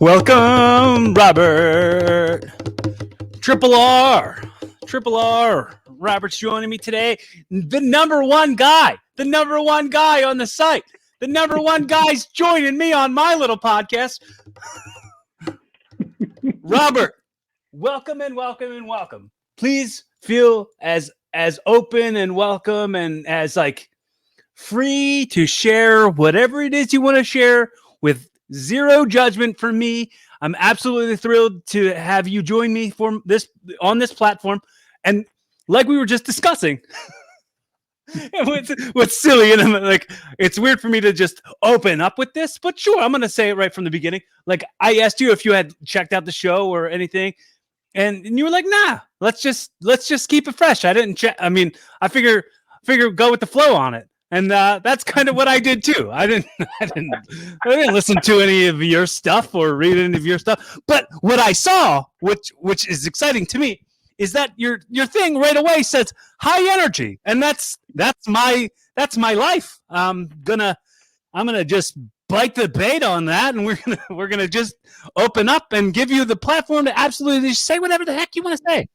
Welcome, Robert. Triple R. Robert's joining me today. The number one guy on the site. The number one guy's joining me on my little podcast. Robert, welcome. Please feel as open and welcome and as like free to share whatever it is you want to share with zero judgment from me. I'm absolutely thrilled to have you join me for this on this platform. And like we were just discussing, what's silly and like it's weird for me to just open up with this, but sure, I'm gonna say it right from the beginning. Like I asked you if you had checked out the show or anything, and you were like, "Nah, let's just keep it fresh." I didn't check. I mean, I figure go with the flow on it. And that's kind of what I did too. I didn't listen to any of your stuff or read any of your stuff. But what I saw, which is exciting to me, is that your thing right away says high energy, and that's my life. I'm gonna just bite the bait on that, and we're gonna just open up and give you the platform to absolutely say whatever the heck you want to say.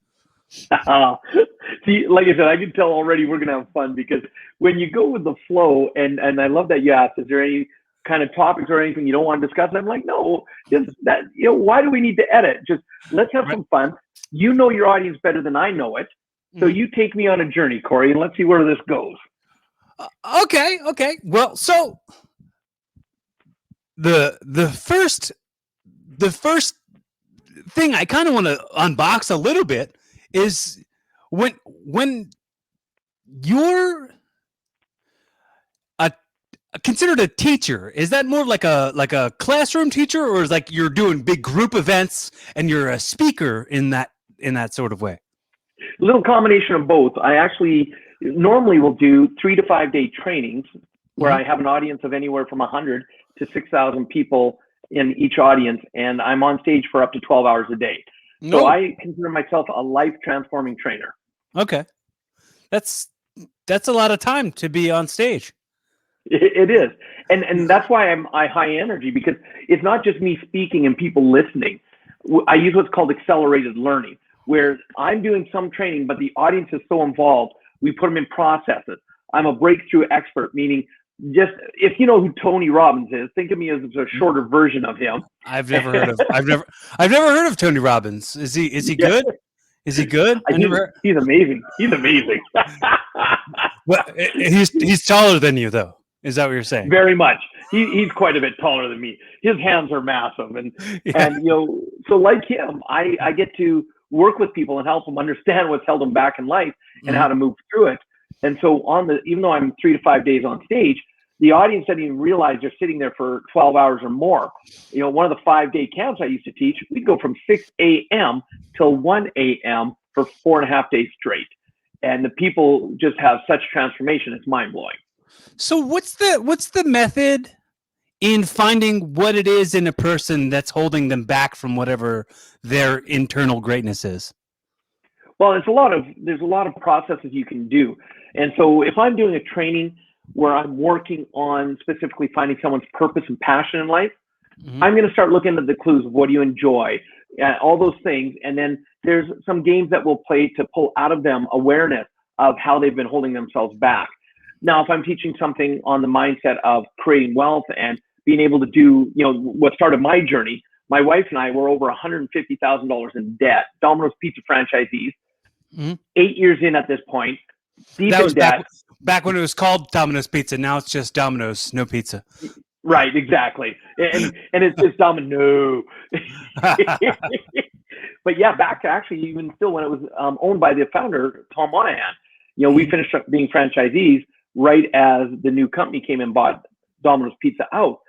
See, like I said, I can tell already we're going to have fun because when you go with the flow, and I love that you asked, is there any kind of topics or anything you don't want to discuss? And I'm like, no, just that, why do we need to edit? Just let's have some fun. You know your audience better than I know it. So you take me on a journey, Corey, and let's see where this goes. Okay. Well, so the first thing I kind of want to unbox a little bit is when you're considered a teacher, is that more like a classroom teacher, or is like you're doing big group events and you're a speaker in that sort of way? A little combination of both. I actually normally will do 3 to 5 day trainings where I have an audience of anywhere from 100 to 6,000 people in each audience, and I'm on stage for up to 12 hours a day. So I consider myself a life transforming trainer. Okay. That's a lot of time to be on stage. It is. And that's why I high energy, because it's not just me speaking and people listening. I use what's called accelerated learning, where I'm doing some training, but the audience is so involved, we put them in processes. I'm a breakthrough expert, meaning just if you know who Tony Robbins is, think of me as a shorter version of him. I've never heard of Tony Robbins. Is he good? Is he good? He's amazing. Well, he's taller than you, though. Is that what you're saying? Very much. He's quite a bit taller than me. His hands are massive, and so like him, I get to work with people and help them understand what's held them back in life and how to move through it. And so even though I'm 3 to 5 days on stage, the audience doesn't even realize they're sitting there for 12 hours or more. One of the 5-day camps I used to teach, we'd go from 6 a.m. till 1 a.m. for 4.5 days straight. And the people just have such transformation. It's mind blowing. So what's the method in finding what it is in a person that's holding them back from whatever their internal greatness is? Well, there's a lot of processes you can do. And so if I'm doing a training where I'm working on specifically finding someone's purpose and passion in life, I'm going to start looking at the clues of what do you enjoy, all those things. And then there's some games that we'll play to pull out of them awareness of how they've been holding themselves back. Now, if I'm teaching something on the mindset of creating wealth and being able to do, what started my journey, my wife and I were over $150,000 in debt, Domino's Pizza franchisees, 8 years in at this point. That was back when it was called Domino's Pizza. Now it's just Domino's, no pizza. Right, exactly. And it's just Domino. But yeah, back to actually even still when it was owned by the founder, Tom Monahan. We finished up being franchisees right as the new company came and bought Domino's Pizza out.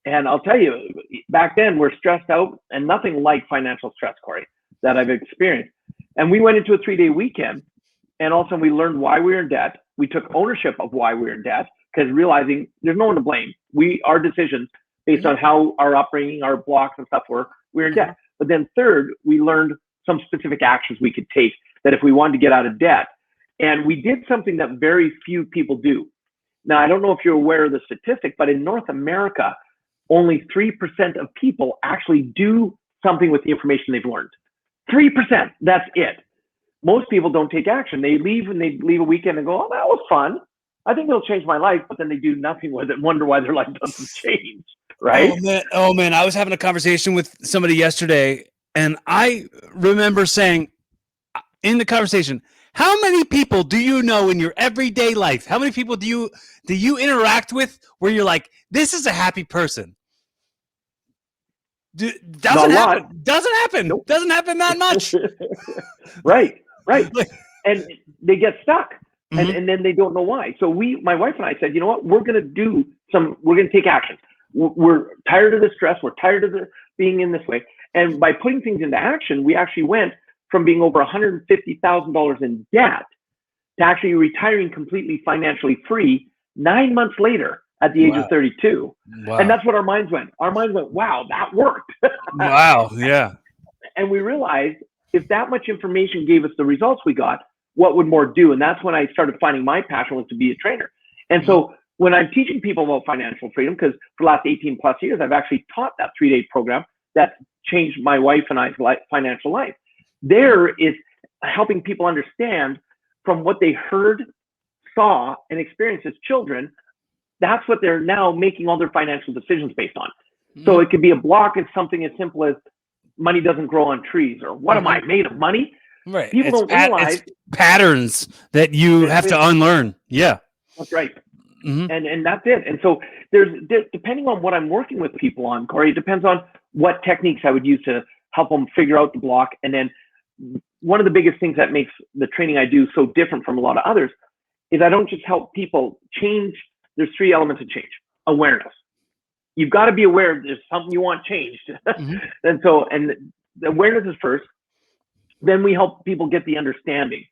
And I'll tell you, back then we're stressed out, and nothing like financial stress, Corey, that I've experienced. And we went into a 3-day weekend, and all of a sudden we learned why we were in debt. We took ownership of why we were in debt, because realizing there's no one to blame. Our decisions based on how our upbringing, our blocks and stuff were, we were in debt. But then third, we learned some specific actions we could take that if we wanted to get out of debt. And we did something that very few people do. Now, I don't know if you're aware of the statistic, but in North America, only 3% of people actually do something with the information they've learned. 3%, that's it. Most people don't take action. They leave and they leave a weekend and go, oh, that was fun. I think it'll change my life, but then they do nothing with it and wonder why their life doesn't change, right? Oh man, I was having a conversation with somebody yesterday, and I remember saying in the conversation, how many people do you know in your everyday life? How many people do you interact with where you're like, this is a happy person? Doesn't happen. Doesn't happen. Nope. Doesn't happen that much. Right. And they get stuck. And then they don't know why. So my wife and I said, you know what, we're going to take action. We're tired of the stress. We're tired of being in this way. And by putting things into action, we actually went from being over $150,000 in debt to actually retiring completely financially free 9 months later at the age of 32. Wow. And that's what our minds went. Our minds went, wow, that worked. Wow. Yeah. And we realized if that much information gave us the results we got, what would more do? And that's when I started finding my passion was to be a trainer. And so when I'm teaching people about financial freedom, because for the last 18 plus years, I've actually taught that 3-day program that changed my wife and I's financial life. There is helping people understand from what they heard, saw, and experienced as children. That's what they're now making all their financial decisions based on. So it could be a block. It's something as simple as money doesn't grow on trees, or what am I made of money? Right. People don't realize it's patterns that you have to unlearn. Yeah. That's right. And that's it. And so there's depending on what I'm working with people on, Corey, it depends on what techniques I would use to help them figure out the block. And then one of the biggest things that makes the training I do so different from a lot of others is I don't just help people change. There's 3 elements of change. Awareness. You've got to be aware there's something you want changed. And the awareness is first. Then we help people get the understanding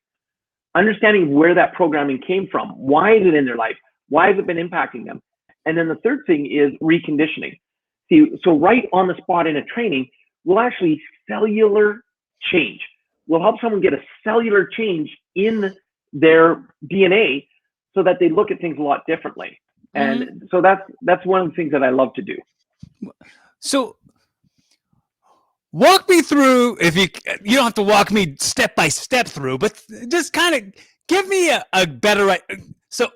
where that programming came from. Why is it in their life? Why has it been impacting them? And then the third thing is reconditioning. See, so right on the spot in a training, we'll actually cellular change. We'll help someone get a cellular change in their DNA so that they look at things a lot differently. And so that's one of the things that I love to do. So walk me through, if you don't have to walk me step by step through, but just kind of give me a better, so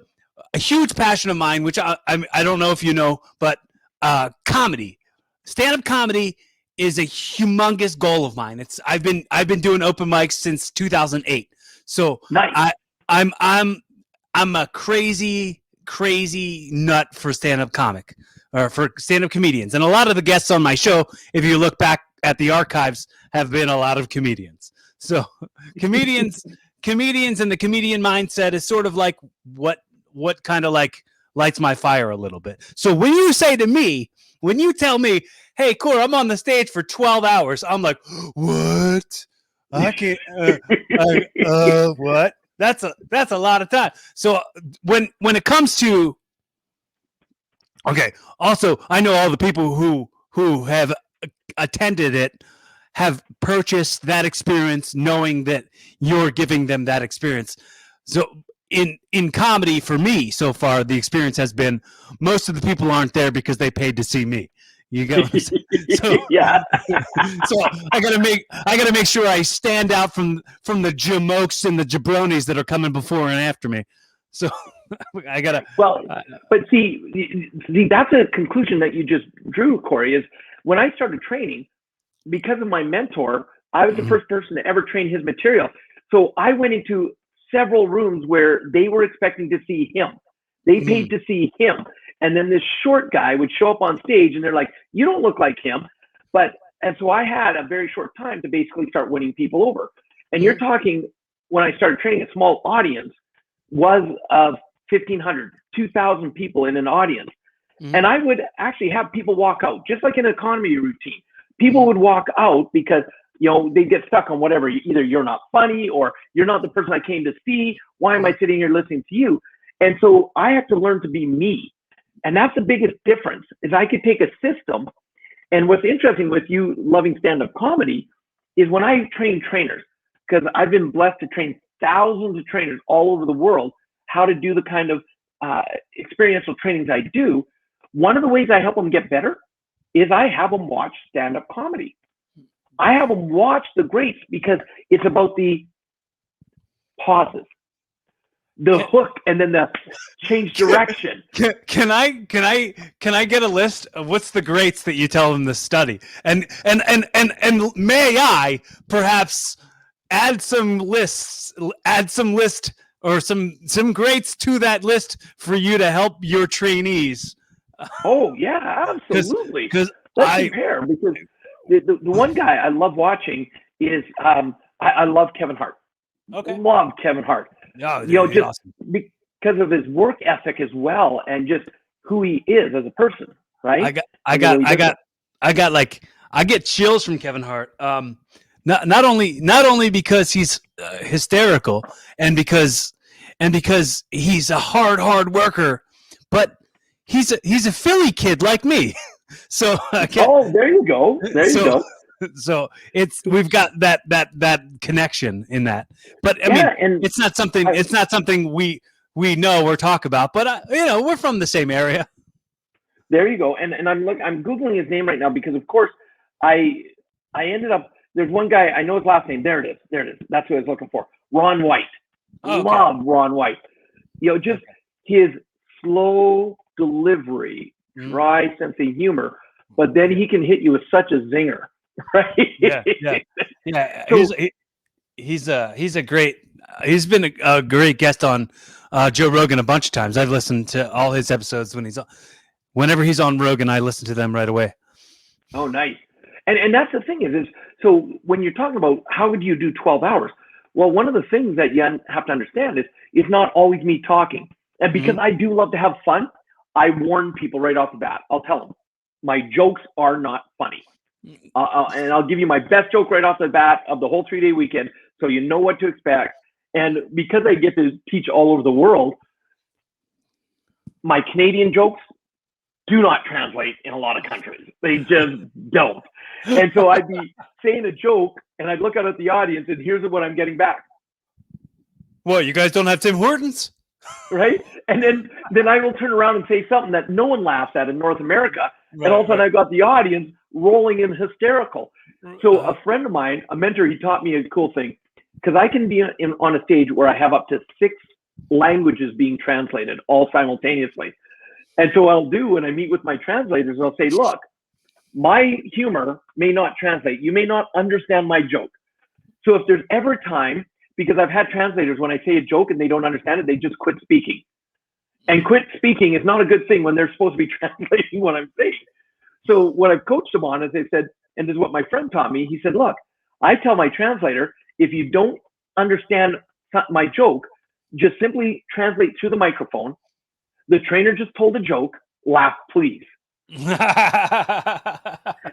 a huge passion of mine, which I don't know if you know, but comedy, stand-up comedy is a humongous goal of mine. I've been doing open mics since 2008. So nice. I'm a crazy nut for stand-up comic or for stand-up comedians. And a lot of the guests on my show, if you look back at the archives, have been a lot of comedians. So comedians and the comedian mindset is sort of like what kind of like lights my fire a little bit. So when you tell me, hey, Cor, I'm on the stage for 12 hours, I'm like, what? I can't, what? That's a lot of time. So when it comes to, okay, also, I know all the people who have attended it have purchased that experience knowing that you're giving them that experience. So in comedy, for me so far, the experience has been most of the people aren't there because they paid to see me. You get what I'm saying? So, yeah. So I gotta make sure I stand out from the jamokes and the jabronis that are coming before and after me. So I gotta. Well, but see, that's a conclusion that you just drew, Corey. Is when I started training, because of my mentor, I was the first person to ever train his material. So I went into several rooms where they were expecting to see him. They paid to see him. And then this short guy would show up on stage and they're like, you don't look like him. And so I had a very short time to basically start winning people over. And you're talking, when I started training, a small audience was of 1,500, 2,000 people in an audience. And I would actually have people walk out, just like in an economy routine. People would walk out because, they get stuck on whatever. Either you're not funny or you're not the person I came to see. Why am I sitting here listening to you? And so I have to learn to be me. And that's the biggest difference, is I could take a system. And what's interesting with you loving stand-up comedy is when I train trainers, because I've been blessed to train thousands of trainers all over the world, how to do the kind of experiential trainings I do. One of the ways I help them get better is I have them watch stand-up comedy. I have them watch the greats because it's about the pauses, the hook, and then the change direction. Can I get a list of what's the greats that you tell them to study? And may I perhaps add some list or some greats to that list for you to help your trainees? Oh yeah, absolutely. Because let's compare. Because the one guy I love watching is I love Kevin Hart. Okay. Love Kevin Hart. Oh, just awesome. because of his work ethic as well, and just who he is as a person. Right. I get chills from Kevin Hart. Not only because he's hysterical and because he's a hard worker, but he's a Philly kid like me. So there you go. There you go. So we've got that connection in that. But I mean, it's not something we know or talk about. But we're from the same area. There you go. And I'm Googling his name right now because of course I ended up. There's one guy, I know his last name. There it is. That's who I was looking for. Ron White. Okay. Love Ron White. Just his slow delivery, dry sense of humor, but then he can hit you with such a zinger, right? Yeah. So, he's been a great guest on Joe Rogan a bunch of times. I've listened to all his episodes whenever he's on Rogan. I listen to them right away. Oh, nice. And that's the thing is so when you're talking about how would you do 12 hours? Well, one of the things that you have to understand is it's not always me talking. And because I do love to have fun, I warn people right off the bat. I'll tell them my jokes are not funny. And I'll give you my best joke right off the bat of the whole 3-day weekend so you know what to expect. And because I get to teach all over the world, my Canadian jokes do not translate in a lot of countries. They just don't. And so I'd be saying a joke and I'd look out at the audience and here's what I'm getting back. Well, you guys don't have Tim Hortons? Right? And then I will turn around and say something that no one laughs at in North America. Right, and all of a sudden I've got the audience rolling in hysterical. So a friend of mine, a mentor, he taught me a cool thing because I can be on a stage where I have up to 6 languages being translated all simultaneously. And so what I'll do when I meet with my translators, I'll say, look, my humor may not translate. You may not understand my joke. So if there's ever time, because I've had translators, when I say a joke and they don't understand it, they just quit speaking. And quit speaking is not a good thing when they're supposed to be translating what I'm saying. So what I've coached them on is they said, and this is what my friend taught me, he said, look, I tell my translator, if you don't understand my joke, just simply translate through the microphone. The trainer just told a joke, laugh, please.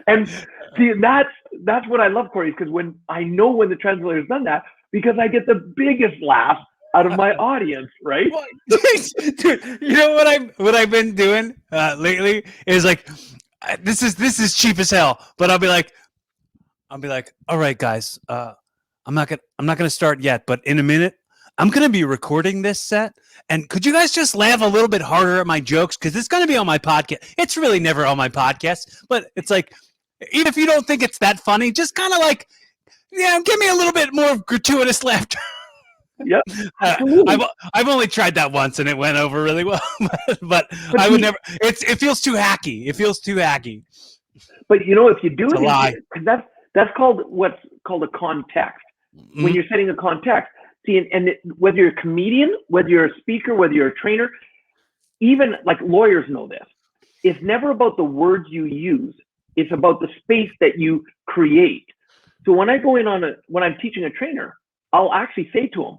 And see, that's what I love, Corey, because when the translator's done that, because I get the biggest laugh out of my audience, right? Dude, you know what I've been doing lately is like, this is cheap as hell, but I'll be like, all right, guys, I'm not gonna start yet, but in a minute, I'm gonna be recording this set, and could you guys just laugh a little bit harder at my jokes because it's gonna be on my podcast. It's really never on my podcast, but it's like, even if you don't think it's that funny, just kind of like, give me a little bit more gratuitous laughter. Yep. I've only tried that once and it went over really well, but I would never. It feels too hacky. It feels too hacky. But if you do it's it, because that's called what's called a context. Mm-hmm. When you're setting a context, see, and whether you're a comedian, whether you're a speaker, whether you're a trainer, even like lawyers know this. It's never about the words you use. It's about the space that you create. So when I go in when I'm teaching a trainer, I'll actually say to them,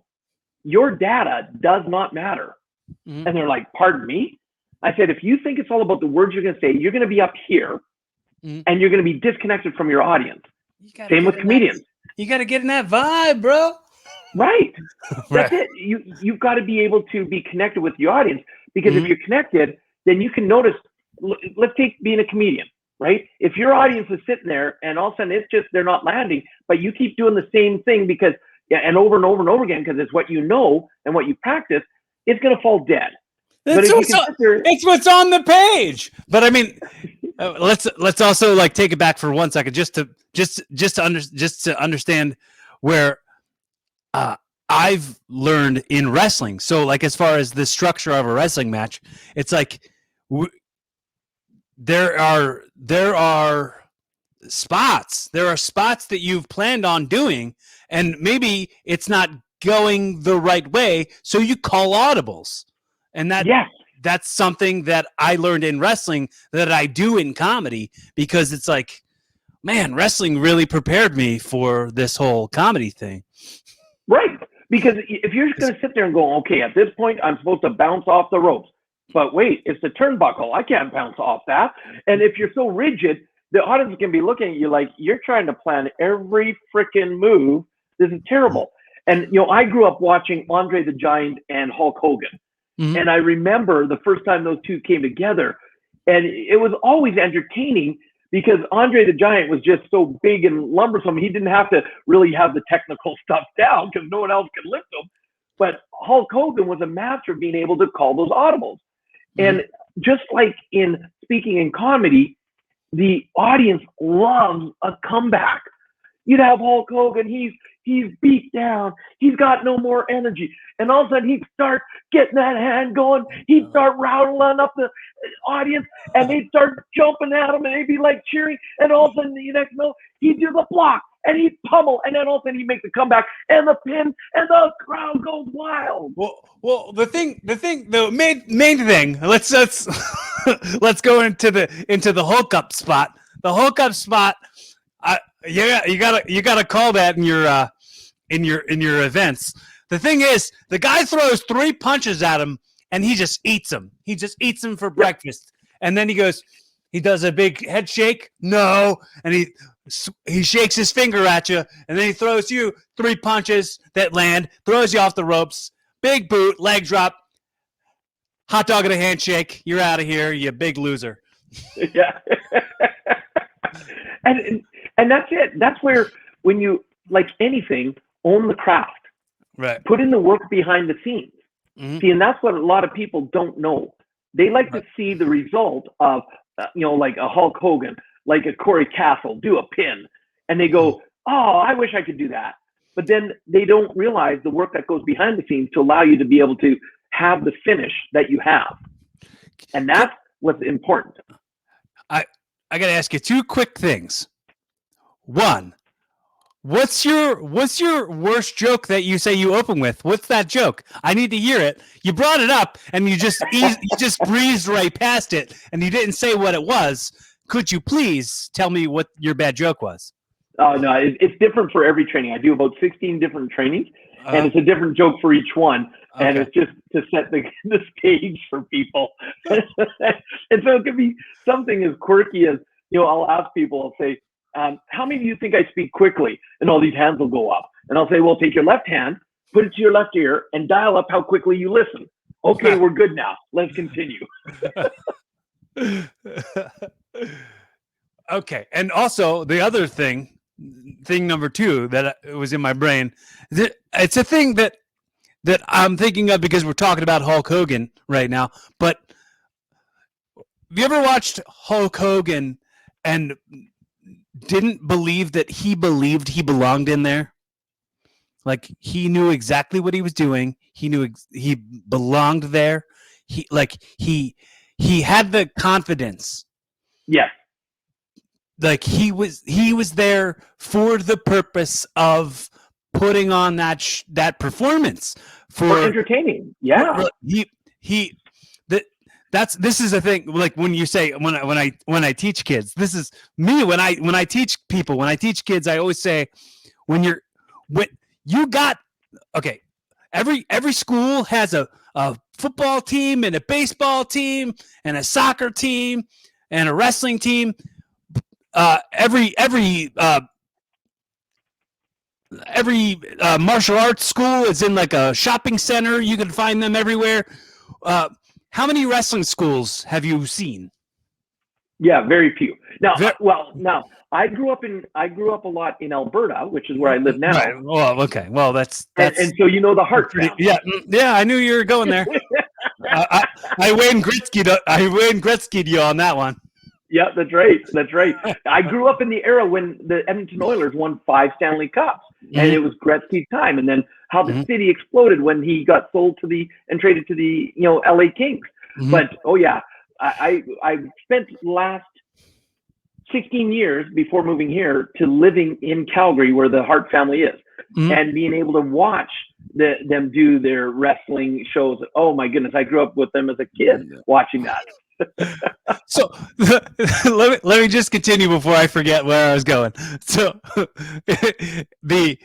your data does not matter. Mm-hmm. And they're like, pardon me? I said, if you think it's all about the words you're going to say, you're going to be up here and you're going to be disconnected from your audience. Same with comedians. You got to get in that vibe, bro. Right. That's it. You've got to be able to be connected with your audience because if you're connected, then you can notice, let's take being a comedian, right? If your audience is sitting there and all of a sudden it's just, they're not landing, but you keep doing the same thing because and over and over and over again, because it's what you know and what you practice, it's going to fall dead. It's what's on the page. But I mean, let's also like take it back for 1 second, just to understand where I've learned in wrestling. So like as far as the structure of a wrestling match, it's like there are spots that you've planned on doing, and maybe it's not going the right way, so you call audibles, and that's something that I learned in wrestling that I do in comedy, because it's like, man, wrestling really prepared me for this whole comedy thing. Right. Because if you're just going to sit there and go, okay, at this point, I'm supposed to bounce off the ropes. But wait, it's the turnbuckle. I can't bounce off that. And if you're so rigid, the audience can be looking at you like you're trying to plan every freaking move. This is terrible. And, I grew up watching Andre the Giant and Hulk Hogan. Mm-hmm. And I remember the first time those two came together, and it was always entertaining because Andre the Giant was just so big and lumbersome. He didn't have to really have the technical stuff down because no one else could lift him. But Hulk Hogan was a master of being able to call those audibles. Mm-hmm. And just like in speaking in comedy, the audience loves a comeback. You'd have Hulk Hogan, he's beat down, he's got no more energy, and all of a sudden he'd start getting that hand going, he'd start rattling up the audience, and they'd start jumping at him, and they'd be like cheering, and all of a sudden the next minute he'd do the block, and he'd pummel, and then all of a sudden he'd make the comeback, and the pin, and the crowd goes wild. Well, the main thing. Let's let's go into the hookup spot. The hookup spot. You gotta call that in your events. The thing is, the guy throws 3 punches at him, and he just eats them. He just eats them for breakfast, and then he does a big head shake. No, and he shakes his finger at you, and then he throws you 3 punches that land, throws you off the ropes. Big boot, leg drop, hot dog and a handshake. You're out of here, you big loser. Yeah. And that's it. That's where, when you, like anything, own the craft. Right. Put in the work behind the scenes. Mm-hmm. See, and that's what a lot of people don't know. They like to see the result of, like a Hulk Hogan, like a Corey Castle, do a pin. And they go, oh, I wish I could do that. But then they don't realize the work that goes behind the scenes to allow you to be able to have the finish that you have. And that's what's important. I got to ask you 2 quick things. One, what's your worst joke that you say you open with? What's that joke? I need to hear it. You brought it up and you just breezed right past it, and you didn't say what it was. Could you please tell me what your bad joke was? Oh, no, it's different for every training. I do about 16 different trainings, and it's a different joke for each one. Okay. And it's just to set the stage for people. And so it could be something as quirky as, I'll ask people, I'll say, how many of you think I speak quickly? And all these hands will go up. And I'll say, well, take your left hand, put it to your left ear, and dial up how quickly you listen. Okay, we're good now. Let's continue. Okay. And also the other thing number 2 that was in my brain, it's a thing that I'm thinking of because we're talking about Hulk Hogan right now. But have you ever watched Hulk Hogan and didn't believe that he believed he belonged in there? Like, he knew exactly what he was doing. He knew he belonged there. He had the confidence. Yeah. Like, he was there for the purpose of putting on that performance for entertaining. Yeah. This is a thing. Like, when you say, when I teach kids, this is me. When I teach people, when I teach kids, I always say, every school has a football team and a baseball team and a soccer team and a wrestling team. Every martial arts school is in like a shopping center. You can find them everywhere. How many wrestling schools have you seen? Yeah, very few. Now, I grew up a lot in Alberta, which is where I live now. Right. Well, okay. Well, that's and so the Hart family. Yeah. I knew you were going there. I Wayne Gretzky'd you on that one. Yeah, that's right. That's right. I grew up in the era when the Edmonton Oilers won 5 Stanley Cups, and it was Gretzky's time. And then how the city exploded when he got sold and traded to the LA Kings. But oh yeah, I spent the last 16 years before moving here to living in Calgary, where the Hart family is, and being able to watch them do their wrestling shows. Oh my goodness, I grew up with them as a kid watching that. So let me just continue before I forget where I was going. So the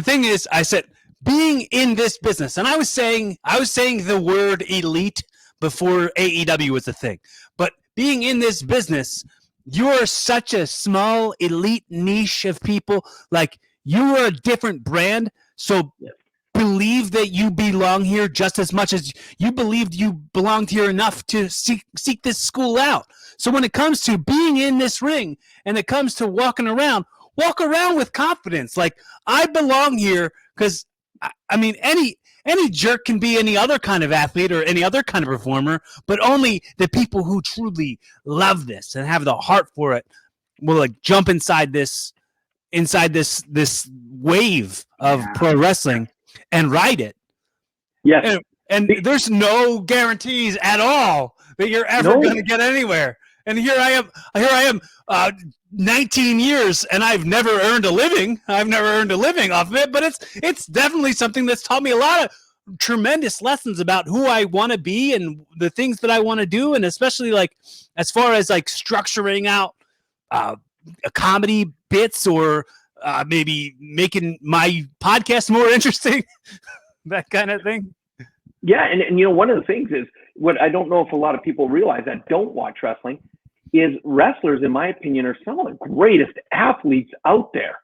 thing is, I said being in this business, and I was saying the word elite before AEW was a thing, but being in this business, you're such a small elite niche of people. Like, you are a different brand, so believe that you belong here just as much as you believed you belonged here enough to seek this school out. So when it comes to being in this ring and it comes to walk around with confidence. Like, I belong here, because I mean, any jerk can be any other kind of athlete or any other kind of performer, but only the people who truly love this and have the heart for it will like jump inside this wave of pro wrestling and ride it. Yes. And there's no guarantees at all that you're ever going to get anywhere. And here I am, 19 years, and I've never earned a living. I've never earned a living off of it, but it's definitely something that's taught me a lot of tremendous lessons about who I want to be and the things that I want to do, and especially like as far as like structuring out a comedy bits or maybe making my podcast more interesting, that kind of thing. Yeah, and one of the things is, what I don't know if a lot of people realize that don't watch wrestling, is wrestlers, in my opinion, are some of the greatest athletes out there.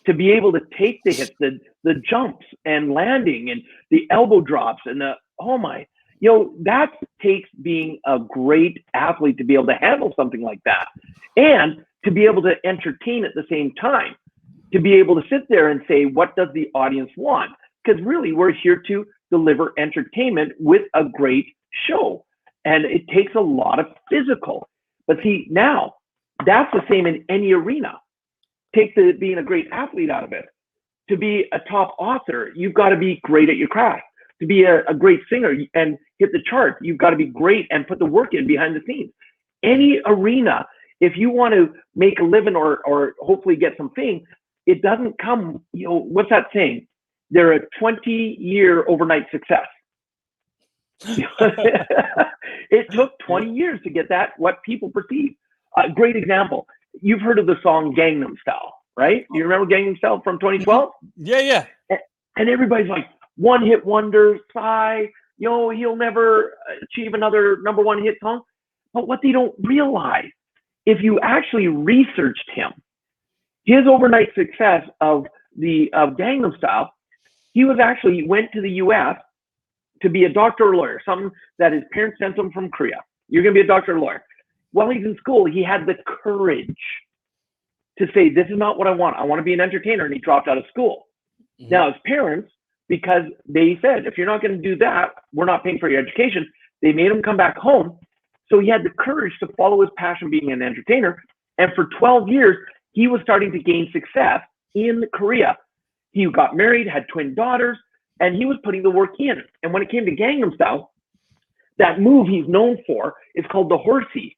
To be able to take the hits, the jumps and landing and the elbow drops and that takes being a great athlete to be able to handle something like that, and to be able to entertain at the same time, to be able to sit there and say, what does the audience want? Because really, we're here to deliver entertainment with a great show, and it takes a lot of physical. But see, now that's the same in any arena. Take being a great athlete out of it. To be a top author, you've got to be great at your craft. To be a great singer and hit the chart, you've got to be great and put the work in behind the scenes. Any arena, if you want to make a living or hopefully get some fame, it doesn't come, what's that saying? They're a 20-year overnight success. It took 20 years to get that, what people perceive. A great example. You've heard of the song Gangnam Style, right? You remember Gangnam Style from 2012? Yeah. And everybody's like, one hit wonder, Psy, he'll never achieve another number one hit song. But what they don't realize, if you actually researched him, his overnight success of Gangnam Style, he went to the U.S. to be a doctor or lawyer, something that his parents sent him from Korea. You're going to be a doctor or lawyer. While he's in school, he had the courage to say, this is not what I want. I want to be an entertainer. And he dropped out of school. Mm-hmm. Now, his parents, because they said, if you're not going to do that, we're not paying for your education, they made him come back home. So he had the courage to follow his passion being an entertainer. And for 12 years, he was starting to gain success in Korea. He got married, had twin daughters, and he was putting the work in. And when it came to Gangnam Style, that move he's known for is called the horsey.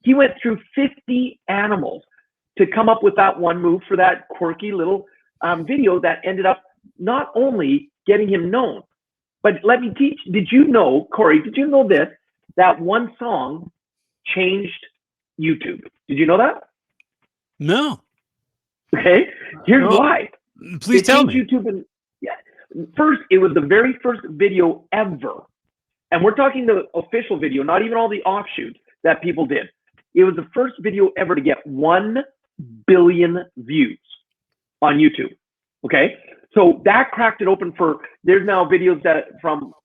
He went through 50 animals to come up with that one move for that quirky little video that ended up not only getting him known, but let me teach. Did you know, Corey, this, that one song changed YouTube? Did you know that? No. Okay, here's why. Please tell me. YouTube first, it was the very first video ever. And we're talking the official video, not even all the offshoots that people did. It was the first video ever to get 1 billion views on YouTube. Okay. So that cracked it open there's now videos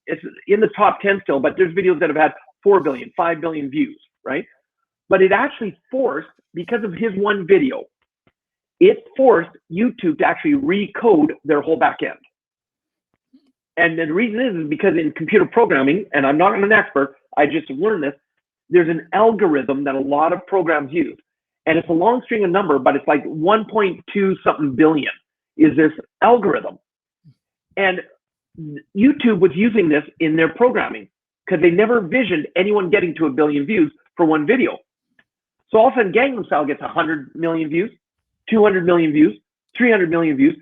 it's in the top 10 still, but there's videos that have had 4 billion, 5 billion views, right? But it actually forced, because of his one video, it forced YouTube to actually recode their whole back end. And the reason is because in computer programming, and I'm not an expert, I just learned this, there's an algorithm that a lot of programs use. And it's a long string of number, but it's like 1.2 something billion is this algorithm. And YouTube was using this in their programming because they never envisioned anyone getting to 1 billion views for one video. So all of a sudden, Gangnam Style gets 100 million views, 200 million views, 300 million views.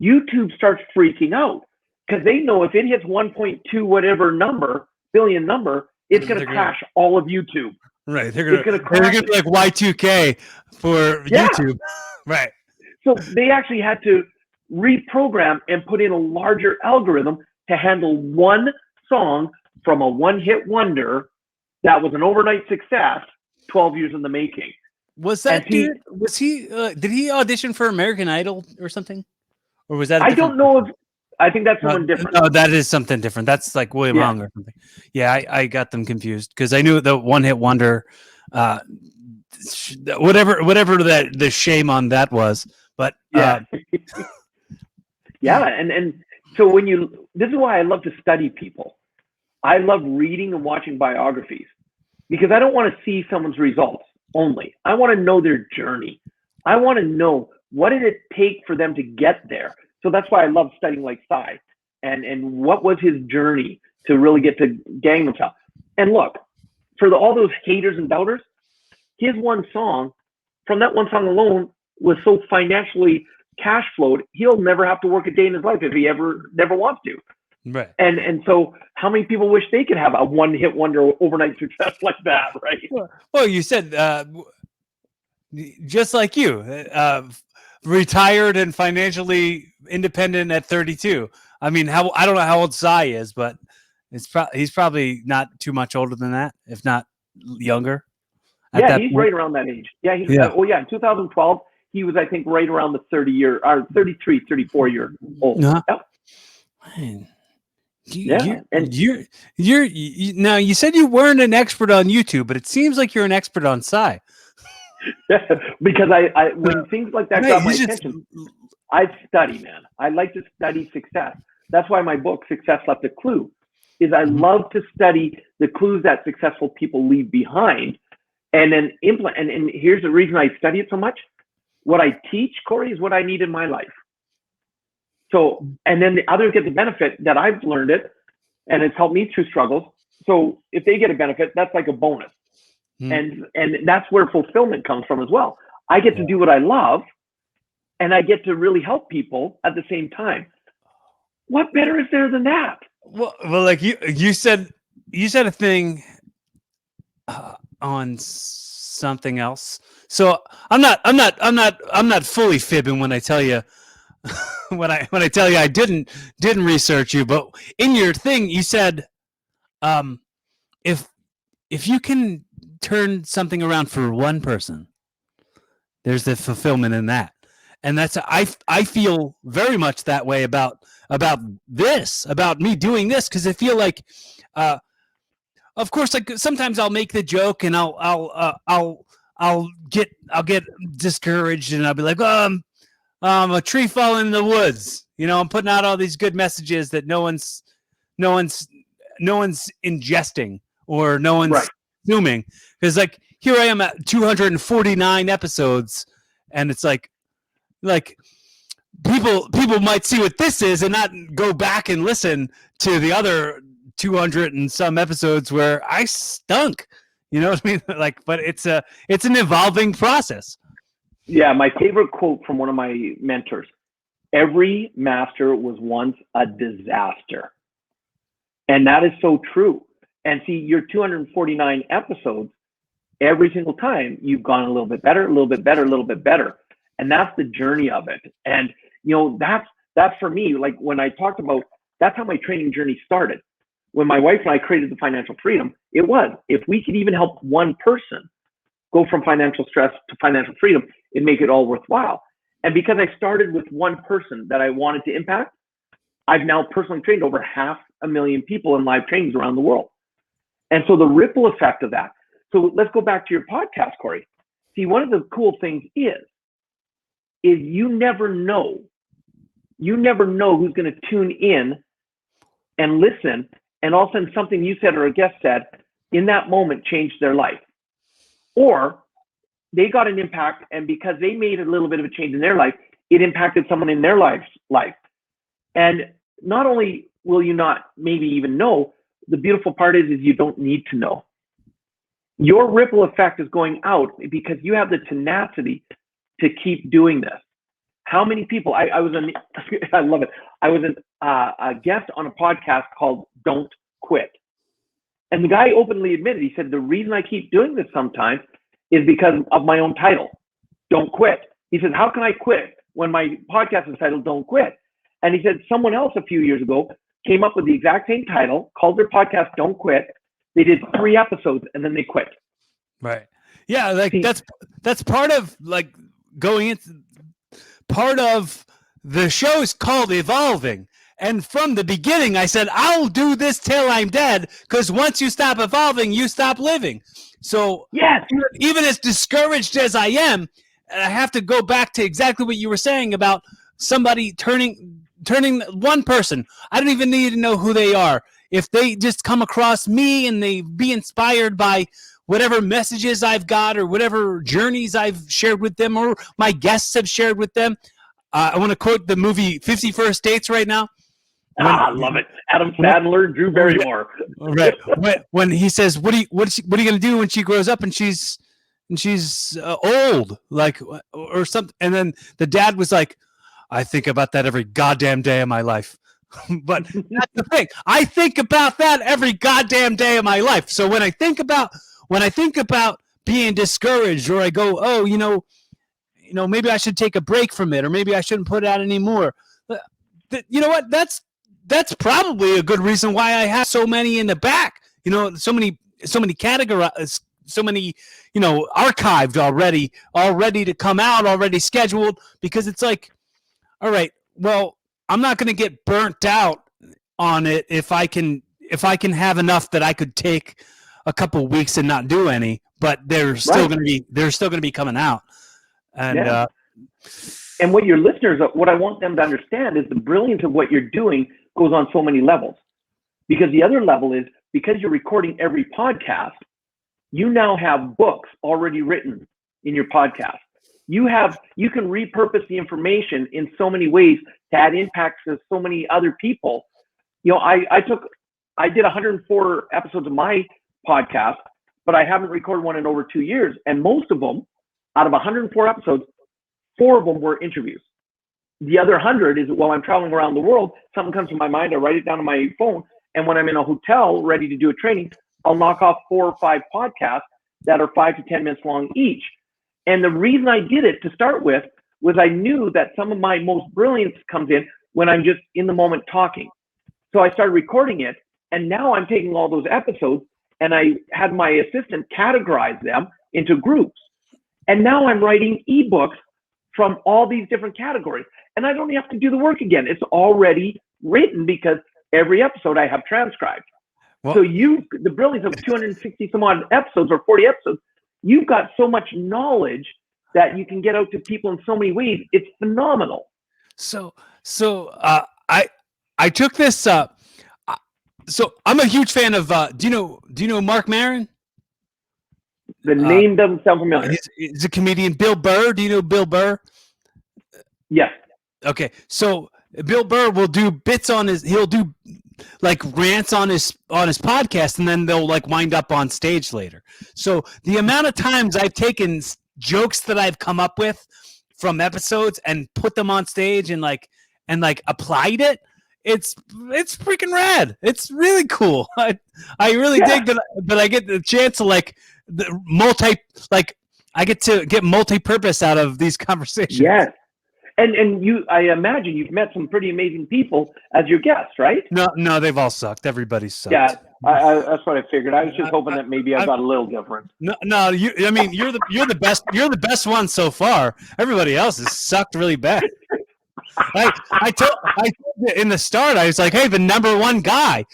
YouTube starts freaking out because they know if it hits 1.2 whatever number, billion number, it's going to crash all of YouTube. Right. They're going to be like Y2K for YouTube. Right. So they actually had to reprogram and put in a larger algorithm to handle one song from a one-hit wonder that was an overnight success, 12 years in the making. Was that dude? Was he? Did he audition for American Idol or something? Or was that? I don't know if. I think that's someone different. No, that is something different. That's like William Hung or something. Yeah, I got them confused because I knew the one-hit wonder, whatever that the shame on that was. But yeah, and so this is why I love to study people. I love reading and watching biographies because I don't want to see someone's results only. I want to know their journey. I want to know what did it take for them to get there. So that's why I love studying like Psy and what was his journey to really get to Gangnam Style. And look, for all those haters and doubters, his one song, from that one song alone, was so financially cash flowed, he'll never have to work a day in his life if he never wants to. Right. And so how many people wish they could have a one-hit wonder overnight success like that, right? Well, you said just like you, retired and financially independent at 32. I mean, I don't know how old Psy is, but he's probably not too much older than that, if not younger. Yeah, he's right around that age. Yeah, in 2012, he was, I think, right around the 33, 34 year old. Uh-huh. Yep. Man, you're now. You said you weren't an expert on YouTube, but it seems like you're an expert on Psy. Because I when things like that got my attention, I study, man. I like to study success. That's why my book, Success Left a Clue, is I love to study the clues that successful people leave behind and then implement. And here's the reason I study it so much. What I teach, Corey, is what I need in my life. So, and then the others get the benefit that I've learned it and it's helped me through struggles. So if they get a benefit, that's like a bonus. And that's where fulfillment comes from as well. I get to do what I love and I get to really help people at the same time. What better is there than that? Well, like you said a thing on something else. So I'm not fully fibbing when I tell you when I tell you I didn't research you, but in your thing you said if you can turn something around for one person, there's the fulfillment in that. And that's I feel very much that way about me doing this, because I feel like of course, like sometimes I'll make the joke and I'll get discouraged and I'll be like, a tree falling in the woods. You know, I'm putting out all these good messages that no one's ingesting or no one's consuming. Because like here I am at 249 episodes, and it's like people might see what this is and not go back and listen to the other 200 and some episodes where I stunk. You know what I mean? Like, but it's an evolving process. Yeah, my favorite quote from one of my mentors: "Every master was once a disaster," and that is so true. And see, your 249 episodes, every single time you've gone a little bit better, a little bit better, a little bit better, and that's the journey of it. And you know, that's for me. Like when I talked about, that's how my training journey started. When my wife and I created the Financial Freedom, it was, if we could even help one person go from financial stress to financial freedom, it'd make it all worthwhile. And because I started with one person that I wanted to impact, I've now personally trained over 500,000 people in live trainings around the world. And so the ripple effect of that. So let's go back to your podcast, Corey. See, one of the cool things is you never know who's going to tune in and listen. And all of a sudden something you said or a guest said in that moment changed their life. Or they got an impact, and because they made a little bit of a change in their life, it impacted someone in their life. And not only will you not maybe even know, the beautiful part is you don't need to know. Your ripple effect is going out because you have the tenacity to keep doing this. How many people, I love it. I was a guest on a podcast called Don't Quit. And the guy openly admitted, he said, the reason I keep doing this sometimes is because of my own title, Don't Quit. He said, how can I quit when my podcast is titled Don't Quit? And he said, someone else a few years ago came up with the exact same title, called their podcast Don't Quit. They did 3 episodes and then they quit. Right. Yeah. Like that's part of like going into part of the show is called evolving. And from the beginning, I said, I'll do this till I'm dead. Because once you stop evolving, you stop living. So yes, even as discouraged as I am, I have to go back to exactly what you were saying about somebody turning one person. I don't even need to know who they are. If they just come across me and they be inspired by whatever messages I've got or whatever journeys I've shared with them or my guests have shared with them. I want to quote the movie 50 First Dates right now. I love it. Adam Sandler, Drew Barrymore. Right. When he says, "What are you going to do when she grows up and she's old, like or something?" And then the dad was like, "I think about that every goddamn day of my life." But that's the thing. I think about that every goddamn day of my life. So when I think about being discouraged, or I go, "Oh, maybe I should take a break from it, or maybe I shouldn't put it out anymore." You know what? That's probably a good reason why I have so many in the back. So many categorized, so many, archived already, all ready to come out, already scheduled, because it's like, all right, well, I'm not going to get burnt out on it if I can have enough that I could take a couple weeks and not do any, but they're still going to be coming out. And and what your listeners, what I want them to understand is the brilliance of what you're doing goes on so many levels. Because the other level is, because you're recording every podcast, you now have books already written in your podcast. You can repurpose the information in so many ways to add impacts to so many other people. I did 104 episodes of my podcast, but I haven't recorded one in over 2 years. And most of them, out of 104 episodes, 4 of them were interviews. The other 100 is while I'm traveling around the world, something comes to my mind, I write it down on my phone, and when I'm in a hotel ready to do a training, I'll knock off 4 or 5 podcasts that are 5 to 10 minutes long each. And the reason I did it to start with was I knew that some of my most brilliance comes in when I'm just in the moment talking. So I started recording it, and now I'm taking all those episodes, and I had my assistant categorize them into groups. And now I'm writing ebooks from all these different categories. And I don't have to do the work again. It's already written because every episode I have transcribed. Well, so the brilliance of 260 some odd episodes or 40 episodes, you've got so much knowledge that you can get out to people in so many ways. It's phenomenal. So I took this. So I'm a huge fan of. Do you know Mark Maron? The name doesn't sound familiar. He's a comedian. Bill Burr. Do you know Bill Burr? Yes. Okay. So Bill Burr will do bits on he'll do like rants on his podcast, and then they'll like wind up on stage later. So the amount of times I've taken jokes that I've come up with from episodes and put them on stage and applied it, it's freaking rad. It's really cool. I really dig that I get the chance to I get to get multi-purpose out of these conversations. Yes. And I imagine you've met some pretty amazing people as your guests, right? No, they've all sucked. Everybody's sucked. Yeah, that's what I figured. I was just hoping that maybe I got a little different. No, you're the best. You're the best one so far. Everybody else has sucked really bad. I told you in the start, I was like, hey, the number one guy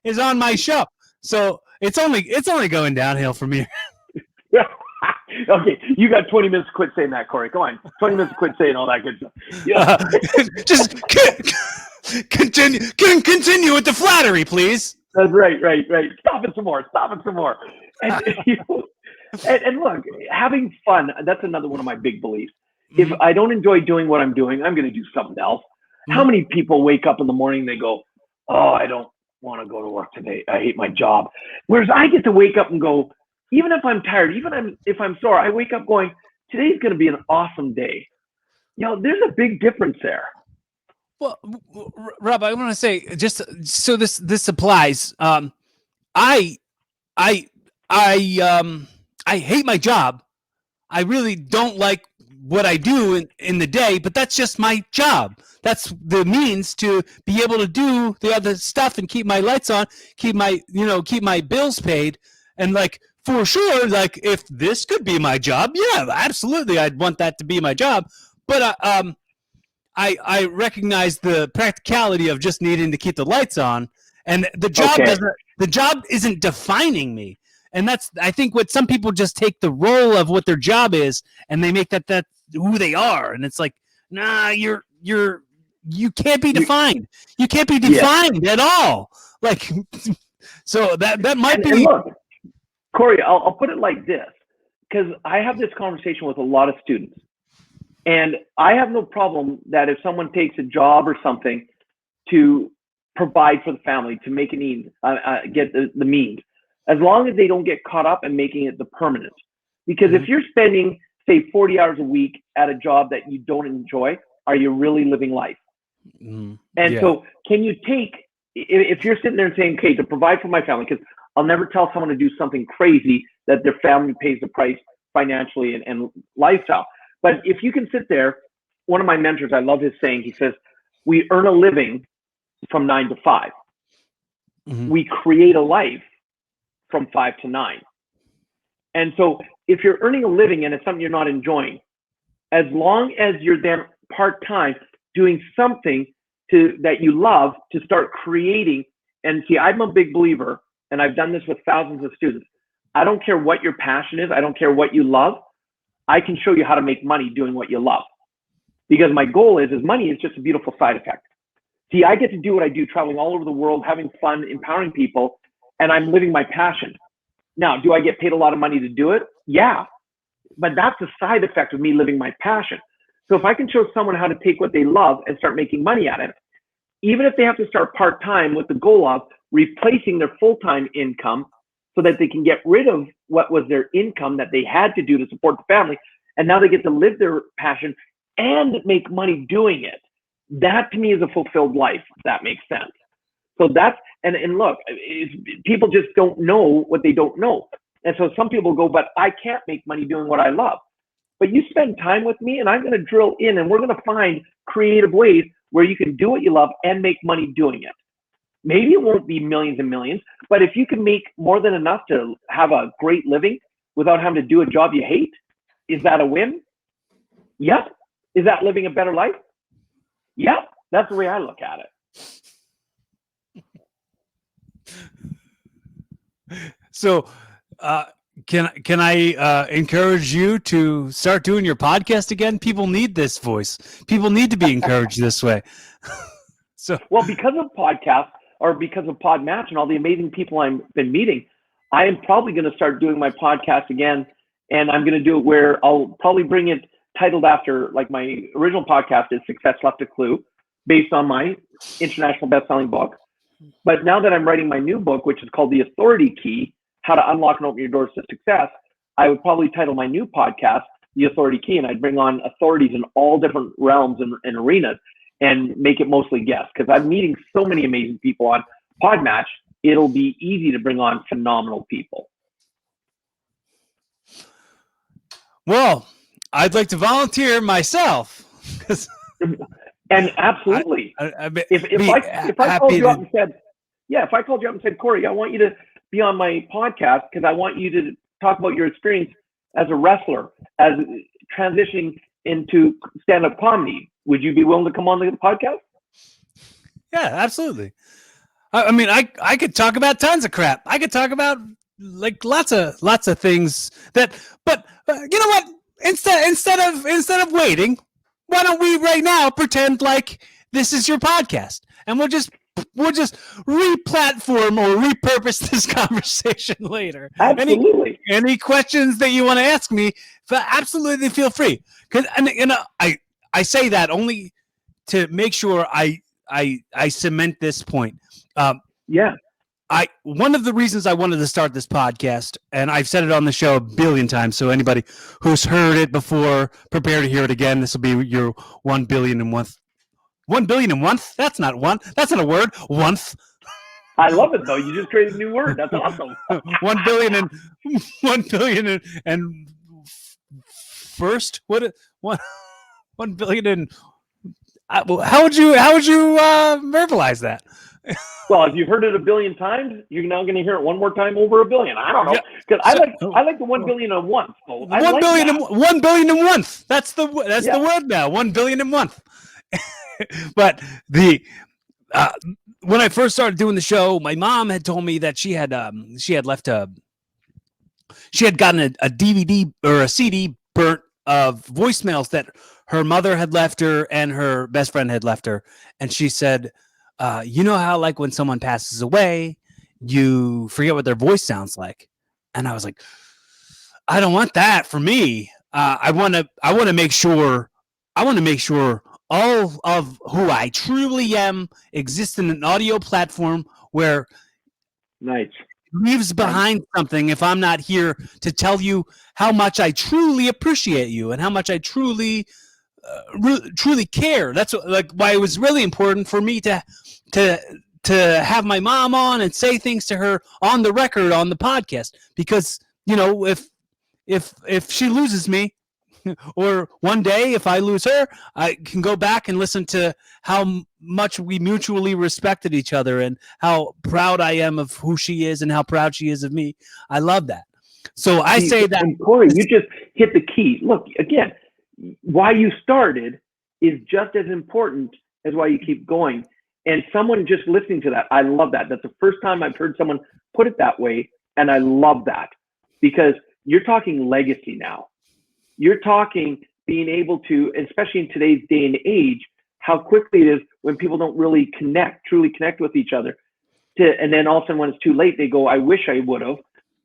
is on my show. So it's only going downhill from here. Okay, you got 20 minutes to quit saying that, Corey. Go on. 20 minutes to quit saying all that good stuff. Yeah. Just continue with the flattery, please. That's right. Stop it some more. And, and look, having fun, that's another one of my big beliefs. If I don't enjoy doing what I'm doing, I'm going to do something else. How many people wake up in the morning and they go, oh, I don't want to go to work today. I hate my job. Whereas I get to wake up and go, even if I'm tired, if I'm sore, I wake up going, today's going to be an awesome day. There's a big difference there. Well, Rob, I want to say, just so this applies. I hate my job. I really don't like what I do in the day, but that's just my job. That's the means to be able to do the other stuff and keep my lights on, keep my bills paid. And like, for sure, like if this could be my job, yeah, absolutely. I'd want that to be my job. But I recognize the practicality of just needing to keep the lights on, and the job isn't defining me. And that's, I think, what some people just take the role of what their job is and they make that who they are. And it's like, nah, you can't be defined. You can't be defined at all. Like, so that might be. And look, Corey, I'll put it like this, because I have this conversation with a lot of students, and I have no problem that if someone takes a job or something to provide for the family, to make a need, get the means, as long as they don't get caught up in making it the permanent. Because if you're spending, say, 40 hours a week at a job that you don't enjoy, are you really living life? So can you take, if you're sitting there and saying, okay, to provide for my family, because I'll never tell someone to do something crazy that their family pays the price financially and lifestyle. But if you can sit there, one of my mentors, I love his saying, he says, we earn a living from 9 to 5. We create a life from 5 to 9. And so if you're earning a living and it's something you're not enjoying, as long as you're there part-time doing something that you love to start creating. And see, I'm a big believer, and I've done this with thousands of students. I don't care what your passion is. I don't care what you love. I can show you how to make money doing what you love. Because my goal is money is just a beautiful side effect. See, I get to do what I do, traveling all over the world, having fun, empowering people, and I'm living my passion. Now, do I get paid a lot of money to do it? Yeah, but that's a side effect of me living my passion. So if I can show someone how to take what they love and start making money at it, even if they have to start part-time with the goal of replacing their full-time income so that they can get rid of what was their income that they had to do to support the family, and now they get to live their passion and make money doing it. That to me is a fulfilled life, if that makes sense. So that's, and look, people just don't know what they don't know. And so some people go, but I can't make money doing what I love. But you spend time with me and I'm going to drill in and we're going to find creative ways where you can do what you love and make money doing it. Maybe it won't be millions and millions, but if you can make more than enough to have a great living without having to do a job you hate, is that a win? Yep. Is that living a better life? Yep. That's the way I look at it. So, can I encourage you to start doing your podcast again? People need this voice. People need to be encouraged this way. So, well, because of podcasts or because of Podmatch and all the amazing people I've been meeting, I am probably going to start doing my podcast again, and I'm going to do it where I'll probably bring it titled after, like my original podcast is Success Left a Clue, based on my international best-selling book. But now that I'm writing my new book, which is called The Authority Key, How to Unlock and Open Your Doors to Success, I would probably title my new podcast The Authority Key, and I'd bring on authorities in all different realms and arenas and make it mostly guests. Because I'm meeting so many amazing people on Podmatch, it'll be easy to bring on phenomenal people. Well, I'd like to volunteer myself. And absolutely, if I called you up and said, if I called you up and said, Corey, I want you to be on my podcast because I want you to talk about your experience as a wrestler, as transitioning into stand-up comedy, would you be willing to come on the podcast? Yeah, absolutely. I mean, I could talk about tons of crap. I could talk about like lots of things but you know what? Instead of waiting, why don't we right now pretend like this is your podcast and we'll just re-platform or repurpose this conversation later. Absolutely. Any questions that you want to ask me, absolutely feel free. Because I say that only to make sure I cement this point. Yeah. One of the reasons I wanted to start this podcast, and I've said it on the show a billion times, so anybody who's heard it before, prepare to hear it again. This will be your 1 billion and one. 1 billion and one? That's not one. That's not a word. One. I love it though. You just created a new word. That's awesome. 1 billion and 1 billion and first. What? 1 billion and. How would you verbalize that? Well, if you've heard it a billion times, you're now going to hear it one more time over a billion. I don't know, because I like the 1 billion and once. So 1 billion and 1 billion and once. That's the word now. 1 billion and once. But when I first started doing the show, my mom had told me that she had gotten a DVD or a CD burnt of voicemails that her mother had left her and her best friend had left her, and she said, you know how like when someone passes away, you forget what their voice sounds like. And I was like, I don't want that for me. I want to make sure all of who I truly am exists in an audio platform where nice leaves behind something if I'm not here to tell you how much I truly appreciate you and how much I truly care. That's why it was really important for me to have my mom on and say things to her on the record on the podcast, because if she loses me, or one day if I lose her, I can go back and listen to how much we mutually respected each other and how proud I am of who she is and how proud she is of me. I love that. So I say that. And Corey, you just hit the key. Look, again, why you started is just as important as why you keep going. And someone just listening to that, I love that. That's the first time I've heard someone put it that way. And I love that, because you're talking legacy now. You're talking being able to, especially in today's day and age, how quickly it is when people don't really truly connect with each other. And then all of a sudden when it's too late, they go, I wish I would have.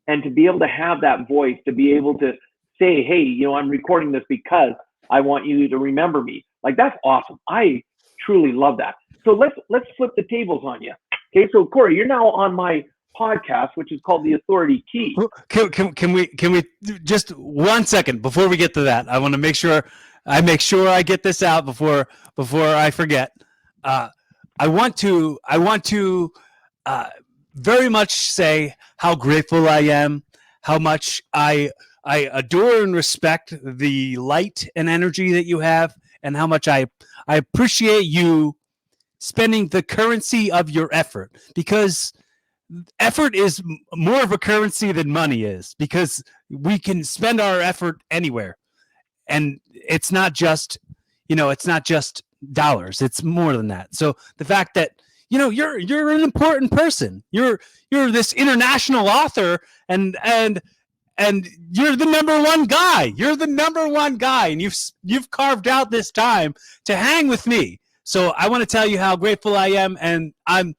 And to be able to have that voice, to be able to say, hey, I'm recording this because I want you to remember me. Like, that's awesome. I truly love that. So let's flip the tables on you. Okay, so Corey, you're now on my podcast, which is called The Authority Key. Can we just 1 second before we get to that? I want to make sure I get this out before I forget. I want to very much say how grateful I am, how much I adore and respect the light and energy that you have, and how much I appreciate you spending the currency of your effort, because effort is more of a currency than money is, because we can spend our effort anywhere. And it's not just dollars. It's more than that. So the fact that, you're an important person. You're this international author, and you're the number one guy. You're the number one guy, and you've carved out this time to hang with me. So I want to tell you how grateful I am, and I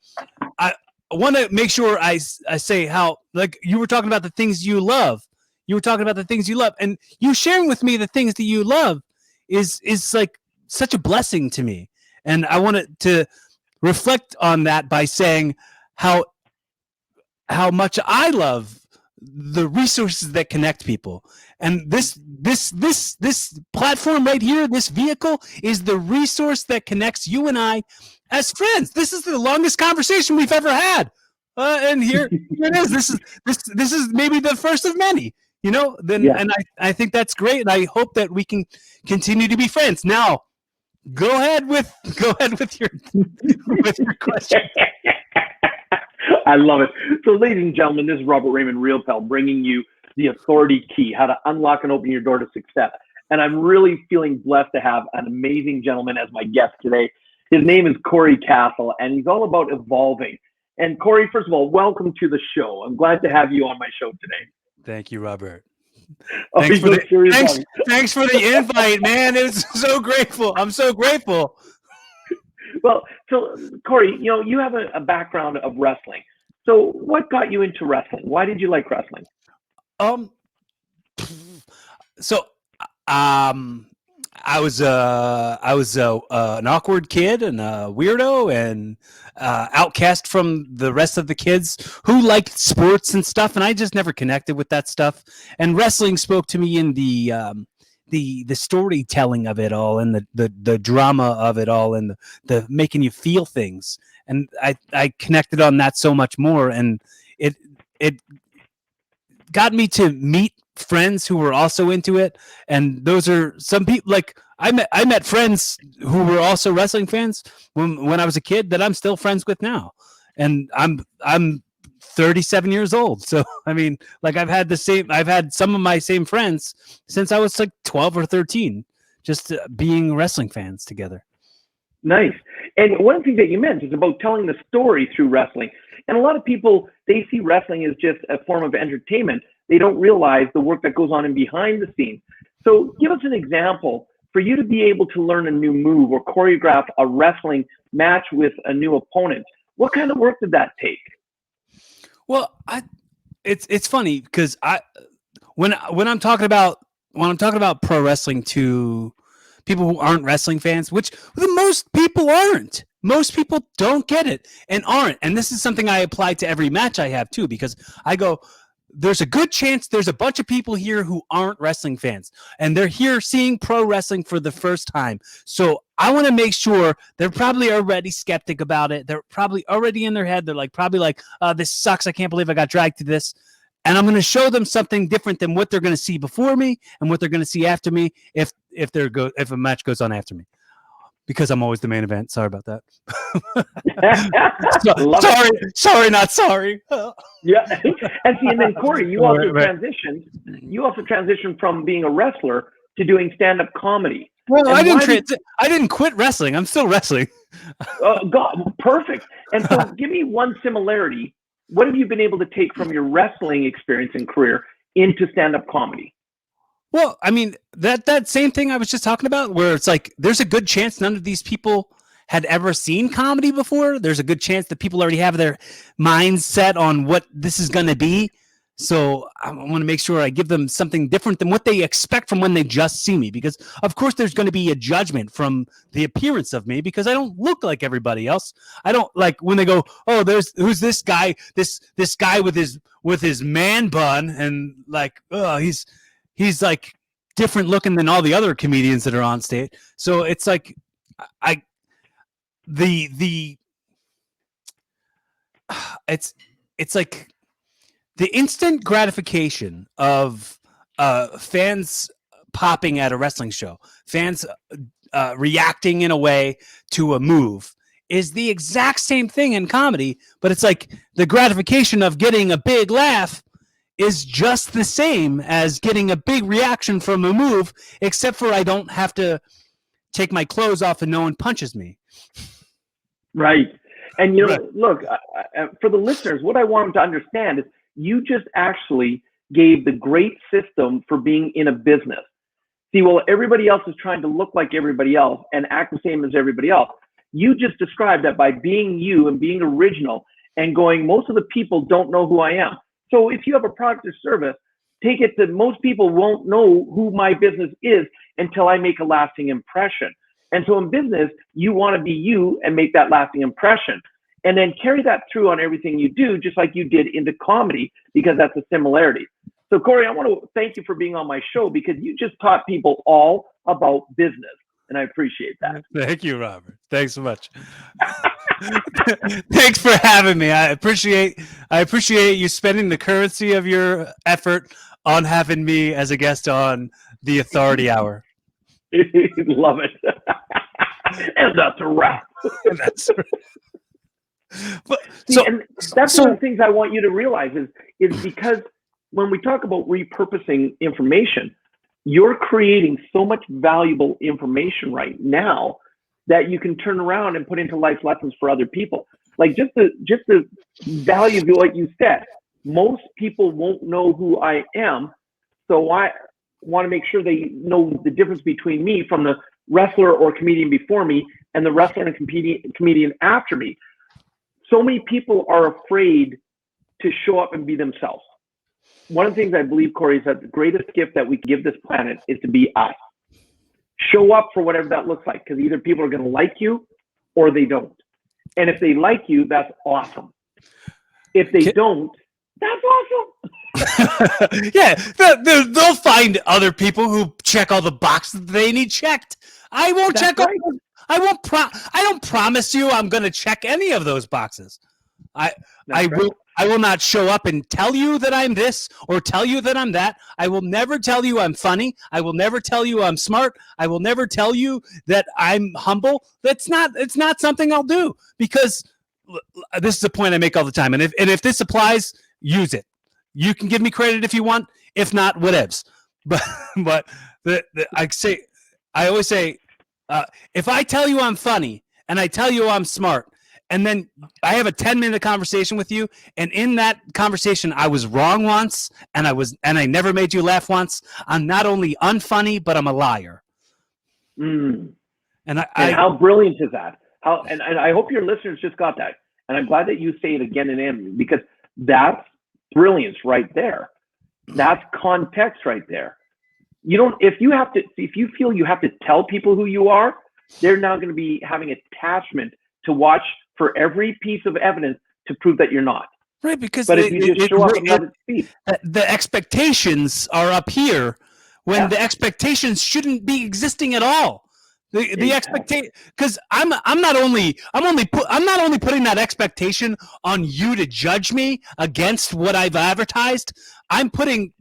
want to make sure I say how, like, you were talking about the things you love. You were talking about the things you love, and you sharing with me the things that you love is like such a blessing to me. And I wanted to reflect on that by saying how much I love the resources that connect people. And this platform right here, this vehicle, is the resource that connects you and I as friends. This is the longest conversation we've ever had. And here it is. This is maybe the first of many, and I think that's great. And I hope that we can continue to be friends. Now, go ahead with your question. I love it. So, ladies and gentlemen, this is Robert Raymond Riopel bringing you The Authority Key, how to unlock and open your door to success. And I'm really feeling blessed to have an amazing gentleman as my guest today. His name is Corey Castle, and he's all about evolving. And Corey, first of all, welcome to the show. I'm glad to have you on my show today. Thank you, Robert. Thanks for the invite, man. It's so grateful. I'm so grateful. Well, so Corey, you have a background of wrestling. So what got you into wrestling? Why did you like wrestling? Um, so, um, I was an awkward kid and a weirdo and outcast from the rest of the kids who liked sports and stuff, and I just never connected with that stuff. And wrestling spoke to me in the storytelling of it all, and the drama of it all, and the making you feel things. And I connected on that so much more, and it got me to meet friends who were also into it. And those are some people, like I met friends who were also wrestling fans when I was a kid that I'm still friends with now. And I'm 37 years old. So I mean, like I've had some of my same friends since I was like 12 or 13, just being wrestling fans together. Nice. And one thing that you mentioned is about telling the story through wrestling. And a lot of people, they see wrestling as just a form of entertainment. They don't realize the work that goes on in behind the scenes. So give us an example for you to be able to learn a new move or choreograph a wrestling match with a new opponent. What kind of work did that take? Well, it's funny because when I'm talking about pro wrestling to people who aren't wrestling fans, which most people aren't. Most people don't get it and aren't. And this is something I apply to every match I have too, because I go, there's a good chance there's a bunch of people here who aren't wrestling fans, and they're here seeing pro wrestling for the first time. So I want to make sure they're probably already skeptic about it. They're probably already in their head. They're probably like, this sucks. I can't believe I got dragged to this. And I'm going to show them something different than what they're going to see before me and what they're going to see after me if a match goes on after me. Because I'm always the main event. Sorry about that. Sorry, not sorry. Yeah, and see, and then Corey, you also transitioned from being a wrestler to doing stand-up comedy. Well, I didn't quit wrestling. I'm still wrestling. God, perfect. And so, give me one similarity. What have you been able to take from your wrestling experience and career into stand-up comedy? Well, I mean, that same thing I was just talking about, where it's like there's a good chance none of these people had ever seen comedy before. There's a good chance that people already have their minds set on what this is going to be. So I want to make sure I give them something different than what they expect from when they just see me. Because, of course, there's going to be a judgment from the appearance of me because I don't look like everybody else. I don't like when they go, oh, who's this guy, this guy with his man bun, and like, oh, he's like different looking than all the other comedians that are on stage. So it's like it's like the instant gratification of fans popping at a wrestling show, fans reacting in a way to a move is the exact same thing in comedy, but it's like the gratification of getting a big laugh is just the same as getting a big reaction from a move, except for I don't have to take my clothes off and no one punches me. Right. And, look, for the listeners, what I want them to understand is you just actually gave the great system for being in a business. See, well, everybody else is trying to look like everybody else and act the same as everybody else. You just described that by being you and being original and going, most of the people don't know who I am. So if you have a product or service, take it that most people won't know who my business is until I make a lasting impression. And so in business, you want to be you and make that lasting impression. And then carry that through on everything you do, just like you did into comedy, because that's a similarity. So Corey, I want to thank you for being on my show because you just taught people all about business. And I appreciate that. Thank you, Robert. Thanks so much. Thanks for having me. I appreciate you spending the currency of your effort on having me as a guest on the Authority Hour. Love it. And that's a wrap. That's But, see, and that's one of the things I want you to realize is because when we talk about repurposing information, you're creating so much valuable information right now that you can turn around and put into life lessons for other people. Like just the value of what you said. Most people won't know who I am, so want to make sure they know the difference between me from the wrestler or comedian before me and the wrestler and comedian after me. So many people are afraid to show up and be themselves. One of the things I believe, Corey, is that the greatest gift that we give this planet is to be us. Show up for whatever that looks like, because either people are going to like you or they don't. And if they like you, that's awesome. If they don't, that's awesome. Yeah, they'll find other people who check all the boxes that they need checked. I won't check. Right. I don't promise you I'm going to check any of those boxes. I will not show up and tell you that I'm this or tell you that I'm that. I will never tell you I'm funny. I will never tell you I'm smart. I will never tell you that I'm humble. It's not something I'll do, because this is a point I make all the time. And if this applies, use it. You can give me credit if you want. If not, whatevs. But I always say, if I tell you I'm funny and I tell you I'm smart, and then I have a 10-minute conversation with you, and in that conversation I was wrong once, and I never made you laugh once, I'm not only unfunny, but I'm a liar. And how brilliant is that? And I hope your listeners just got that. And I'm glad that you say it again and again, because that's brilliance right there. That's context right there. If you feel you have to tell people who you are, they're now going to be having attachment to watch for every piece of evidence to prove that you're not. Right, because if you just show up and let it speak. The expectations are up here when the expectations shouldn't be existing at all. The expectation, because I'm not only putting that expectation on you to judge me against what I've advertised. I'm putting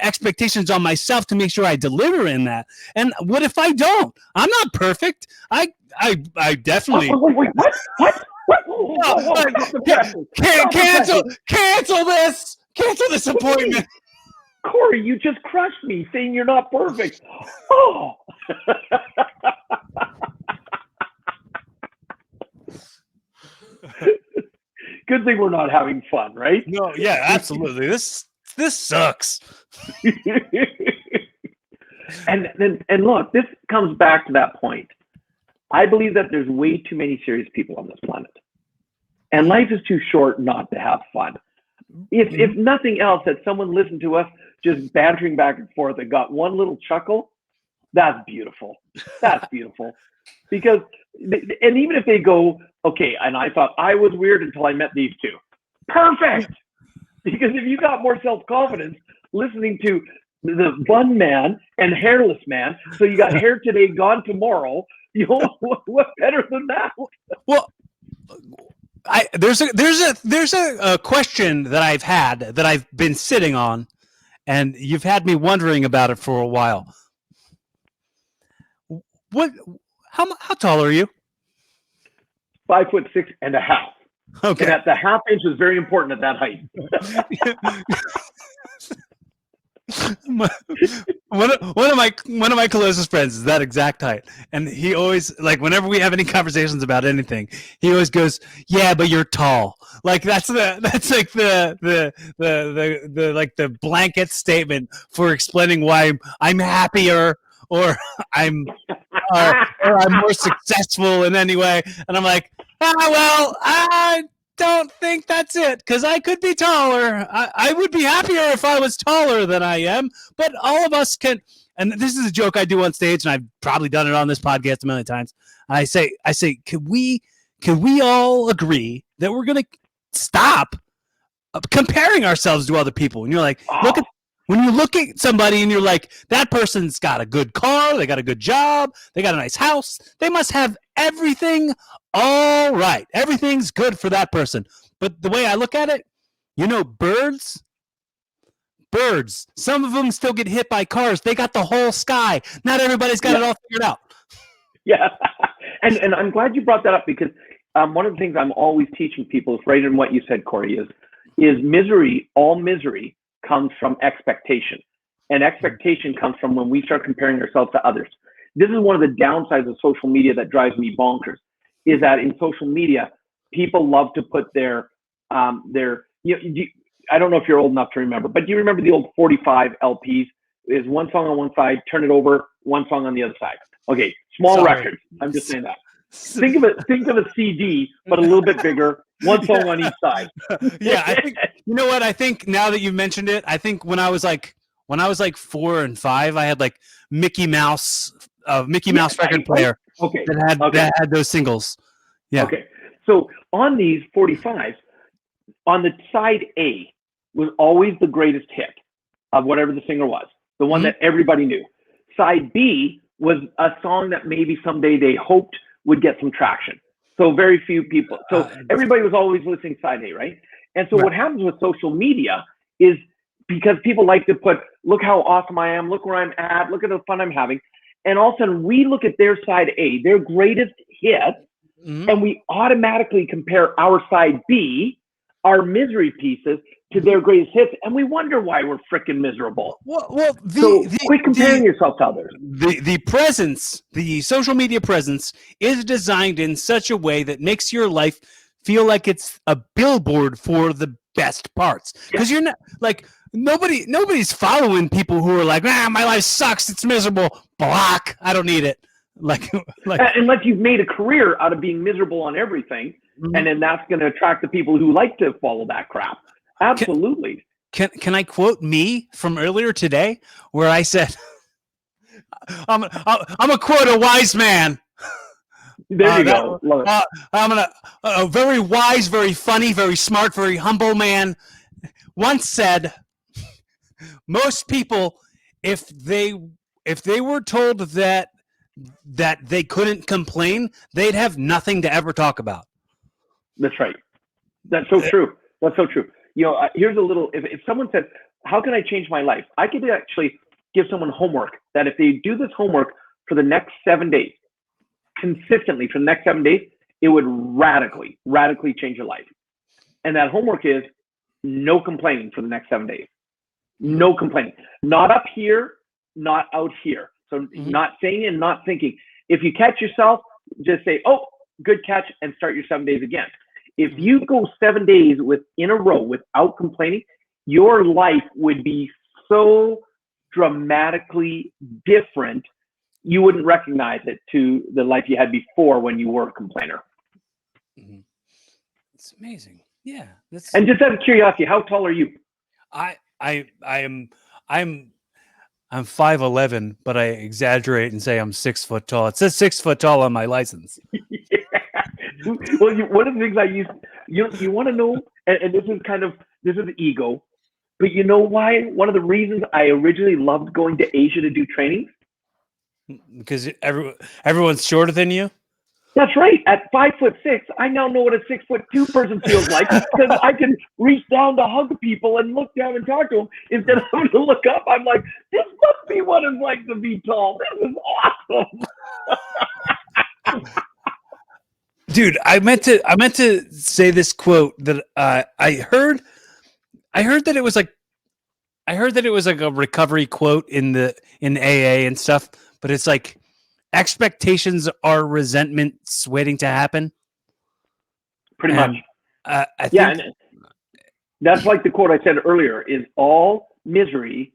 expectations on myself to make sure I deliver in that. And what if I don't? I'm not perfect. I definitely. Wait, what? Cancel this. Cancel this appointment. Corey, you just crushed me saying you're not perfect. Oh. Good thing we're not having fun, right? No, yeah, absolutely. This sucks. And look, this comes back to that point. I believe that there's way too many serious people on this planet, and life is too short not to have fun. If nothing else, that someone listened to us just bantering back and forth and got one little chuckle, that's beautiful. That's beautiful. Because, and even if they go, okay, and I thought I was weird until I met these two. Perfect. Because if you got more self-confidence listening to the bun man and hairless man, so you got hair today, gone tomorrow, what better than that? Well, there's a question that I've had that I've been sitting on, and you've had me wondering about it for a while. How tall are you? 5'6.5". Okay. And at the half inch is very important at that height. one of my closest friends is that exact height, and he always, like, whenever we have any conversations about anything, he always goes, "Yeah, but you're tall." Like that's like the like the blanket statement for explaining why I'm happier or I'm more successful in any way. And I'm like, well, I don't think that's it, because I could be taller. I would be happier if I was taller than I am, but all of us can. And this is a joke I do on stage, and I've probably done it on this podcast a million times. I say, can we all agree that we're going to stop comparing ourselves to other people? And you're like, when you look at somebody and you're like, that person's got a good car, they got a good job, they got a nice house, they must have everything all right. Everything's good for that person. But the way I look at it, birds, some of them still get hit by cars. They got the whole sky. Not everybody's got it all figured out. Yeah. And I'm glad you brought that up, because one of the things I'm always teaching people is right in what you said, Corey, is misery, all misery comes from expectation. And expectation comes from when we start comparing ourselves to others. This is one of the downsides of social media that drives me bonkers, is that in social media, people love to put their I don't know if you're old enough to remember, but do you remember the old 45 LPs? is one song on one side, turn it over, one song on the other side. Okay, small records. I'm just saying that. Think of a CD, but a little bit bigger, one song on each side. Yeah, I think, you know what? I think now that you mentioned it, I think when I was like 4 and 5, I had like Mickey Mouse record player. Okay. That had those singles. Yeah. Okay. So on these 45s, on the side A was always the greatest hit of whatever the singer was, the one that everybody knew. Side B was a song that maybe someday they hoped would get some traction. So very few people. So everybody was always listening side A, right? And so what happens with social media is, because people like to put, look how awesome I am, look where I'm at, look at the fun I'm having. And all of a sudden we look at their side A, their greatest hit, and we automatically compare our side B, our misery pieces, to their greatest hits, and we wonder why we're freaking miserable. Quit comparing yourself to others. The social media presence is designed in such a way that makes your life feel like it's a billboard for the best parts. Because you're not like nobody's following people who are like, my life sucks, it's miserable. Block. I don't need it. Like unless you've made a career out of being miserable on everything, and then that's going to attract the people who like to follow that crap. Absolutely. Can I quote me from earlier today, where I said, I'm gonna quote a wise man. There you go. Love it. A very wise, very funny, very smart, very humble man once said, most people, if they were told that they couldn't complain, they'd have nothing to ever talk about. That's right. That's so true. That's so true. Here's a little, if someone said, how can I change my life? I could actually give someone homework that if they do this homework for the next 7 days, consistently for the next 7 days, it would radically change your life. And that homework is no complaining for the next 7 days. No complaining. Not up here, not out here. So not saying and not thinking. If you catch yourself, just say, oh, good catch, and start your 7 days again. If you go 7 days in a row without complaining, your life would be so dramatically different, you wouldn't recognize it to the life you had before when you were a complainer. It's amazing. Yeah. And just out of curiosity, how tall are you? I'm 5'11", but I exaggerate and say I'm 6 foot tall. It says 6 foot tall on my license. Yeah. Well, one of the things I use, you want to know, and this is ego, but you know why? One of the reasons I originally loved going to Asia to do training? Because everyone's shorter than you? That's right. At 5'6", I now know what a 6'2" person feels like, because I can reach down to hug people and look down and talk to them instead of having to look up. I'm like, this must be what it's like to be tall. This is awesome. Dude, I meant to say this quote that I heard that it was like a recovery quote in AA and stuff, but it's like, expectations are resentments waiting to happen. Pretty much. I think, and that's like the quote I said earlier, is all misery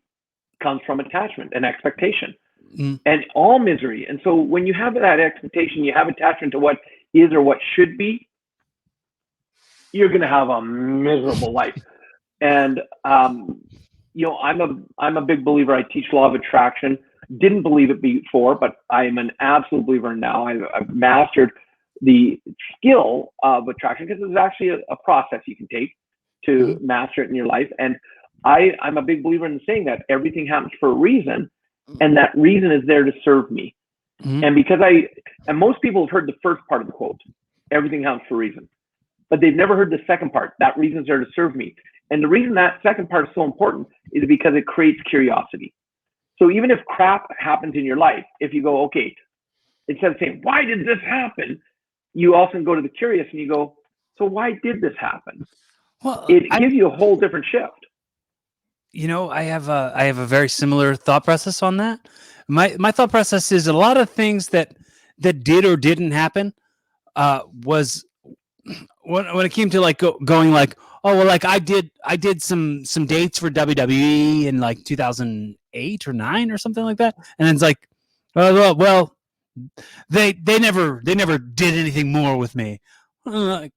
comes from attachment and expectation. And all misery. And so when you have that expectation, you have attachment to what is or what should be, you're going to have a miserable life. And, I'm a big believer. I teach law of attraction. Didn't believe it before, but I am an absolute believer now. I've mastered the skill of attraction, because it's actually a process you can take to master it in your life. And I'm a big believer in saying that everything happens for a reason, and that reason is there to serve me. And because and most people have heard the first part of the quote, everything happens for a reason, but they've never heard the second part, that reason is there to serve me. And the reason that second part is so important is because it creates curiosity. So even if crap happens in your life, if you go, okay, instead of saying, why did this happen? You often go to the curious and you go, so why did this happen? Well, it gives you a whole different shift. I have a very similar thought process on that. My thought process is a lot of things that did or didn't happen was when it came to like going like, oh well, like I did some dates for WWE in like 2008 or 9 or something like that, and it's like, well, they never did anything more with me. Like,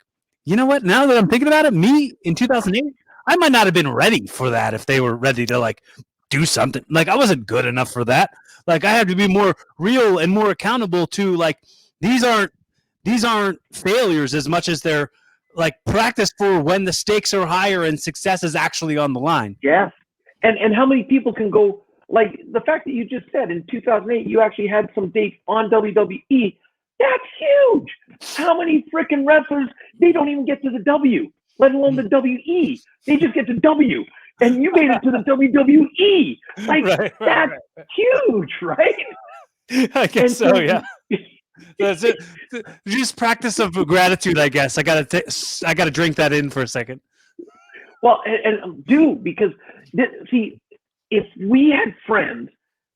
you know what? Now that I'm thinking about it, me in 2008, I might not have been ready for that if they were ready to like do something. Like I wasn't good enough for that. Like I have to be more real and more accountable to like these aren't failures as much as they're like practice for when the stakes are higher and success is actually on the line. Yeah. And how many people can go, like the fact that you just said in 2008, you actually had some dates on WWE. That's huge. How many freaking wrestlers, they don't even get to the W, let alone the WE. They just get to W. And you made it to the WWE. Like, that's huge, right? I guess so, yeah. That's it. Just practice of gratitude, I guess. I gotta drink that in for a second. Well, and do, because see, if we had friends,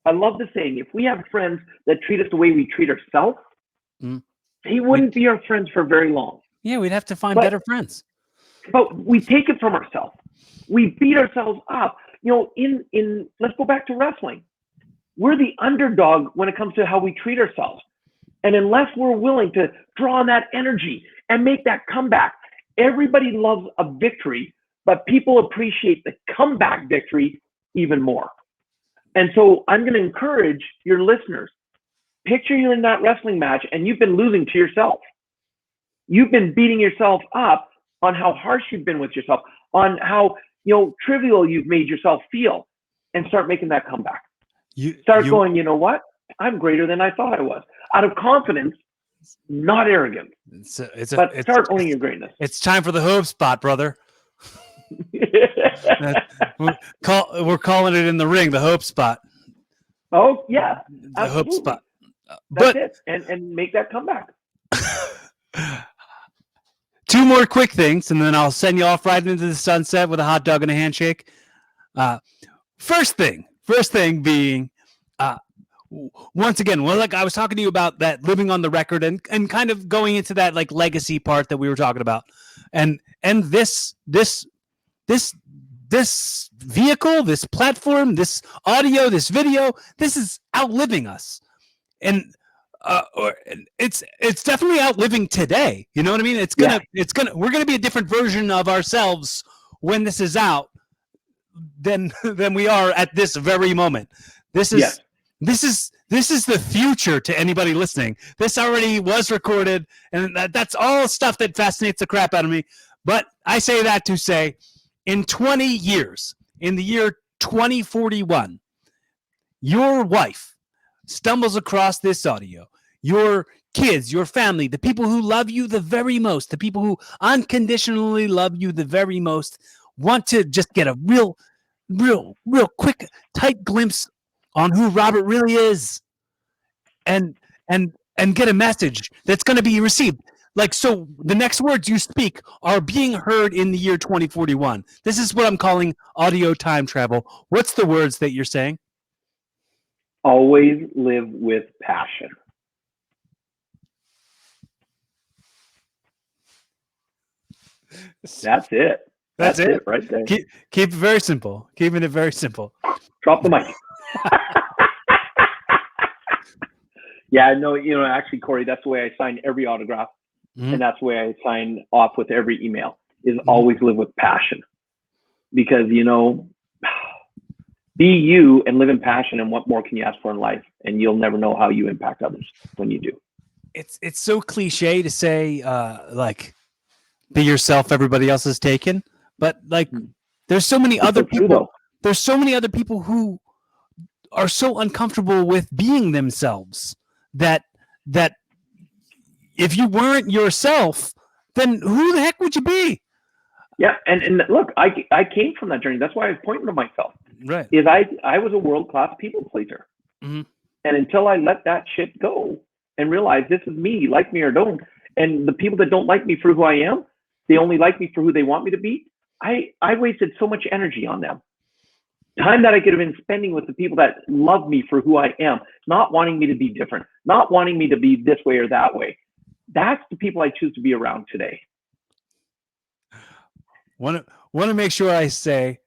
I love the saying, if we have friends that treat us the way we treat ourselves, they wouldn't be our friends for very long. Yeah, we'd have to find better friends. But we take it from ourselves. We beat ourselves up. You know, in let's go back to wrestling. We're the underdog when it comes to how we treat ourselves. And unless we're willing to draw on that energy and make that comeback, everybody loves a victory, but people appreciate the comeback victory even more. And so I'm going to encourage your listeners, picture you in that wrestling match and you've been losing to yourself. You've been beating yourself up on how harsh you've been with yourself, on how trivial you've made yourself feel, and start making that comeback. Start going, you know what? I'm greater than I thought I was. Out of confidence, not arrogance. But start owning your greatness. It's time for the hope spot, brother. We're calling it in the ring, the hope spot. Oh, yeah. The hope spot. That's it. And make that comeback. 2 more quick things, and then I'll send you off right into the sunset with a hot dog and a handshake. First thing being, once again, well, like I was talking to you about that living on the record and kind of going into that like legacy part that we were talking about, and this vehicle, this platform, this audio, this video, this is outliving us, and it's definitely outliving today. You know what I mean? We're gonna be a different version of ourselves when this is out than we are at this very moment. This is the future to anybody listening. This already was recorded, and that's all stuff that fascinates the crap out of me. But I say that to say, in 20 years, in the year 2041, your wife stumbles across this audio. Your kids, your family, the people who love you the very most, the people who unconditionally love you the very most, want to just get a real quick, tight glimpse on who Robert really is, and get a message that's going to be received. Like, so the next words you speak are being heard in the year 2041. This is what I'm calling audio time travel. What's the words that you're saying? Always live with passion. That's it. That's it right there. Keep it very simple. Keeping it very simple. Drop the mic. Yeah, no, actually, Corey, that's the way I sign every autograph. Mm-hmm. And that's the way I sign off with every email, is always live with passion. Because, be you and live in passion, and what more can you ask for in life? And you'll never know how you impact others when you do. It's so cliche to say, like, be yourself, everybody else is taken. But like, there's so many other people. There's so many other people who are so uncomfortable with being themselves that if you weren't yourself, then who the heck would you be? Yeah, and look, I came from that journey. That's why I was pointing to myself. Right. Is I was a world-class people pleaser. Mm-hmm. And until I let that shit go and realize this is me, like me or don't, and the people that don't like me for who I am, they only like me for who they want me to be, I wasted so much energy on them. Time that I could have been spending with the people that love me for who I am, not wanting me to be different, not wanting me to be this way or that way. That's the people I choose to be around today. Want to make sure I say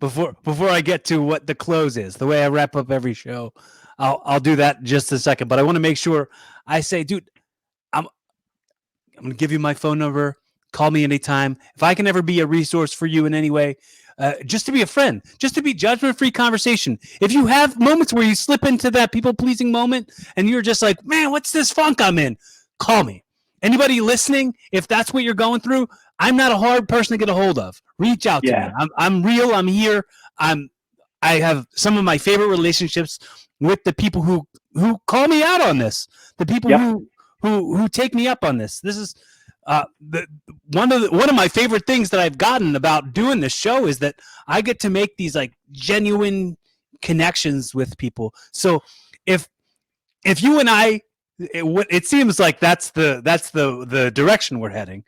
before I get to what the close is, the way I wrap up every show. I'll do that in just a second, but I want to make sure I say, dude, I'm going to give you my phone number. Call me anytime. If I can ever be a resource for you in any way, just to be a friend, just to be judgment-free conversation. If you have moments where you slip into that people-pleasing moment and you're just like, man, what's this funk I'm in? Call me. Anybody listening, if that's what you're going through, I'm not a hard person to get a hold of. Reach out to me. I'm real. I'm here. I have some of my favorite relationships with the people who call me out on this. The people who take me up on this. This is one of my favorite things that I've gotten about doing this show is that I get to make these like genuine connections with people. So if you and I, it seems like that's the direction we're heading.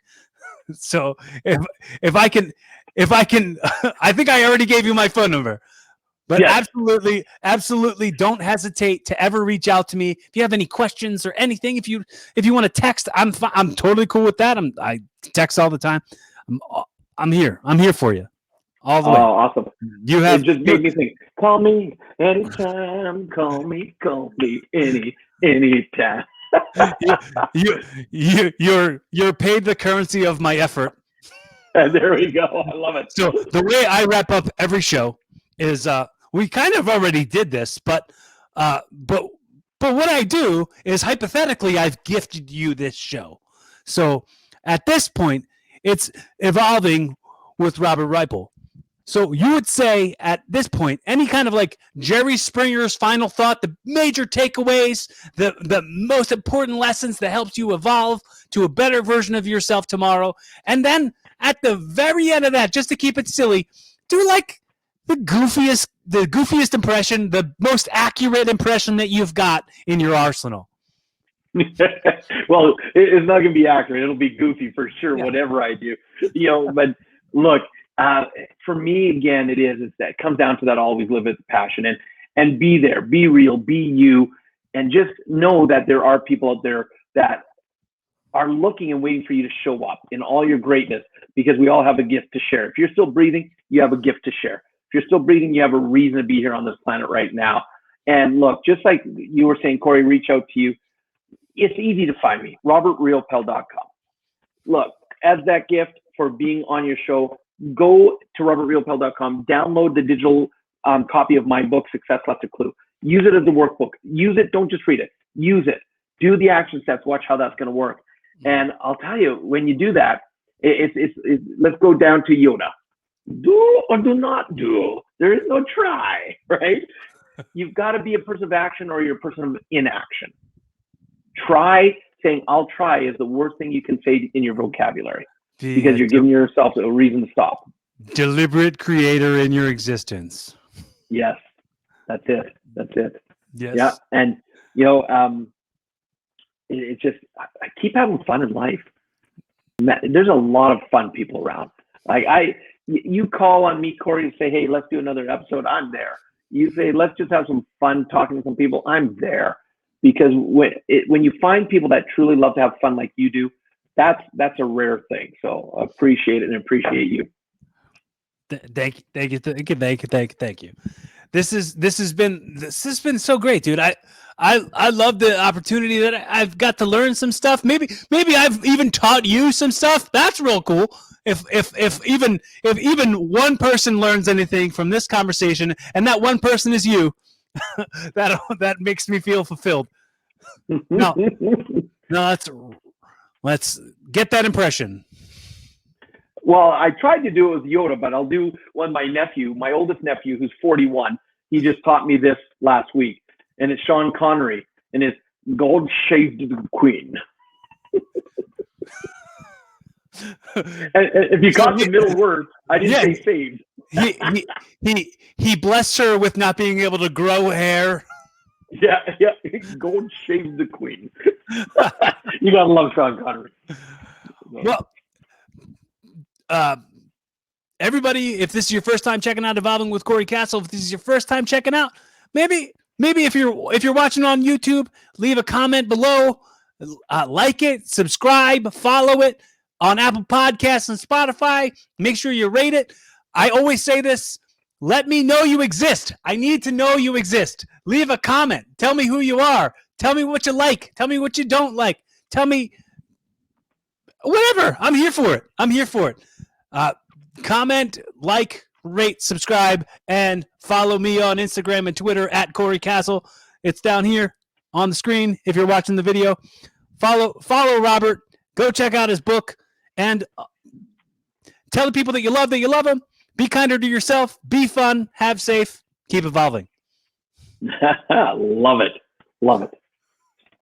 So if I can, I think I already gave you my phone number. But absolutely don't hesitate to ever reach out to me. If you have any questions or anything, if you want to text, I'm totally cool with that. I text all the time. I'm here. I'm here for you. All the way. Oh, awesome. It just made me think, call me anytime, call me anytime. You're paid the currency of my effort. There we go. I love it. So the way I wrap up every show is we kind of already did this, but what I do is hypothetically I've gifted you this show. So at this point, it's evolving with Robert Raipel. So you would say at this point, any kind of like Jerry Springer's final thought, the major takeaways, the most important lessons that helped you evolve to a better version of yourself tomorrow. And then at the very end of that, just to keep it silly, do like the goofiest impression, the most accurate impression that you've got in your arsenal. Well, it's not going to be accurate. It'll be goofy for sure, whatever I do. But look, for me, again, it's that it comes down to that always live with passion and be there, be real, be you, and just know that there are people out there that are looking and waiting for you to show up in all your greatness, because we all have a gift to share. If you're still breathing, you have a gift to share. If you're still breathing, you have a reason to be here on this planet right now. And look, just like you were saying, Corey, reach out to you. It's easy to find me, robertriopel.com. Look, as that gift for being on your show, go to robertriopel.com, download the digital copy of my book, Success Left a Clue. Use it as a workbook. Use it. Don't just read it. Use it. Do the action steps. Watch how that's going to work. And I'll tell you, when you do that, let's go down to Yoda. Do or do not do. There is no try, right? You've got to be a person of action or you're a person of inaction. Saying I'll try is the worst thing you can say in your vocabulary, because you're giving yourself a reason to stop. Deliberate creator in your existence. Yes, that's it. Yes. Yeah, and it's just, I keep having fun in life. There's a lot of fun people around. Like you call on me, Corey, and say, hey, let's do another episode. I'm there. You say, let's just have some fun talking to some people. I'm there. Because when you find people that truly love to have fun like you do, that's a rare thing. So appreciate it and appreciate you. Thank you. This has been so great, dude. I love the opportunity that I've got to learn some stuff. Maybe I've even taught you some stuff. That's real cool. If even one person learns anything from this conversation, and that one person is you, that makes me feel fulfilled. No, let's get that impression. Well, I tried to do it with Yoda, but I'll do one. My oldest nephew, who's 41, he just taught me this last week, and it's Sean Connery, and it's "God shaved the Queen." And if you caught the middle word, I didn't say saved. He blessed her with not being able to grow hair. Yeah. God shaved the Queen. You gotta love Sean Connery. Well, everybody, if this is your first time checking out Evolving with Corey Castle, if this is your first time checking out, maybe if you're watching on YouTube, leave a comment below, like it, subscribe, follow it. on Apple Podcasts and Spotify. Make sure you rate it. I always say this. Let me know you exist. I need to know you exist. Leave a comment. Tell me who you are. Tell me what you like. Tell me what you don't like. Tell me whatever. I'm here for it. I'm here for it. Comment, like, rate, subscribe, and follow me on Instagram and Twitter at Corey Castle. It's down here on the screen if you're watching the video. Follow Robert. Go check out his book. And tell the people that you love them. Be kinder to yourself. Be fun. Have safe. Keep evolving. Love it. Love it.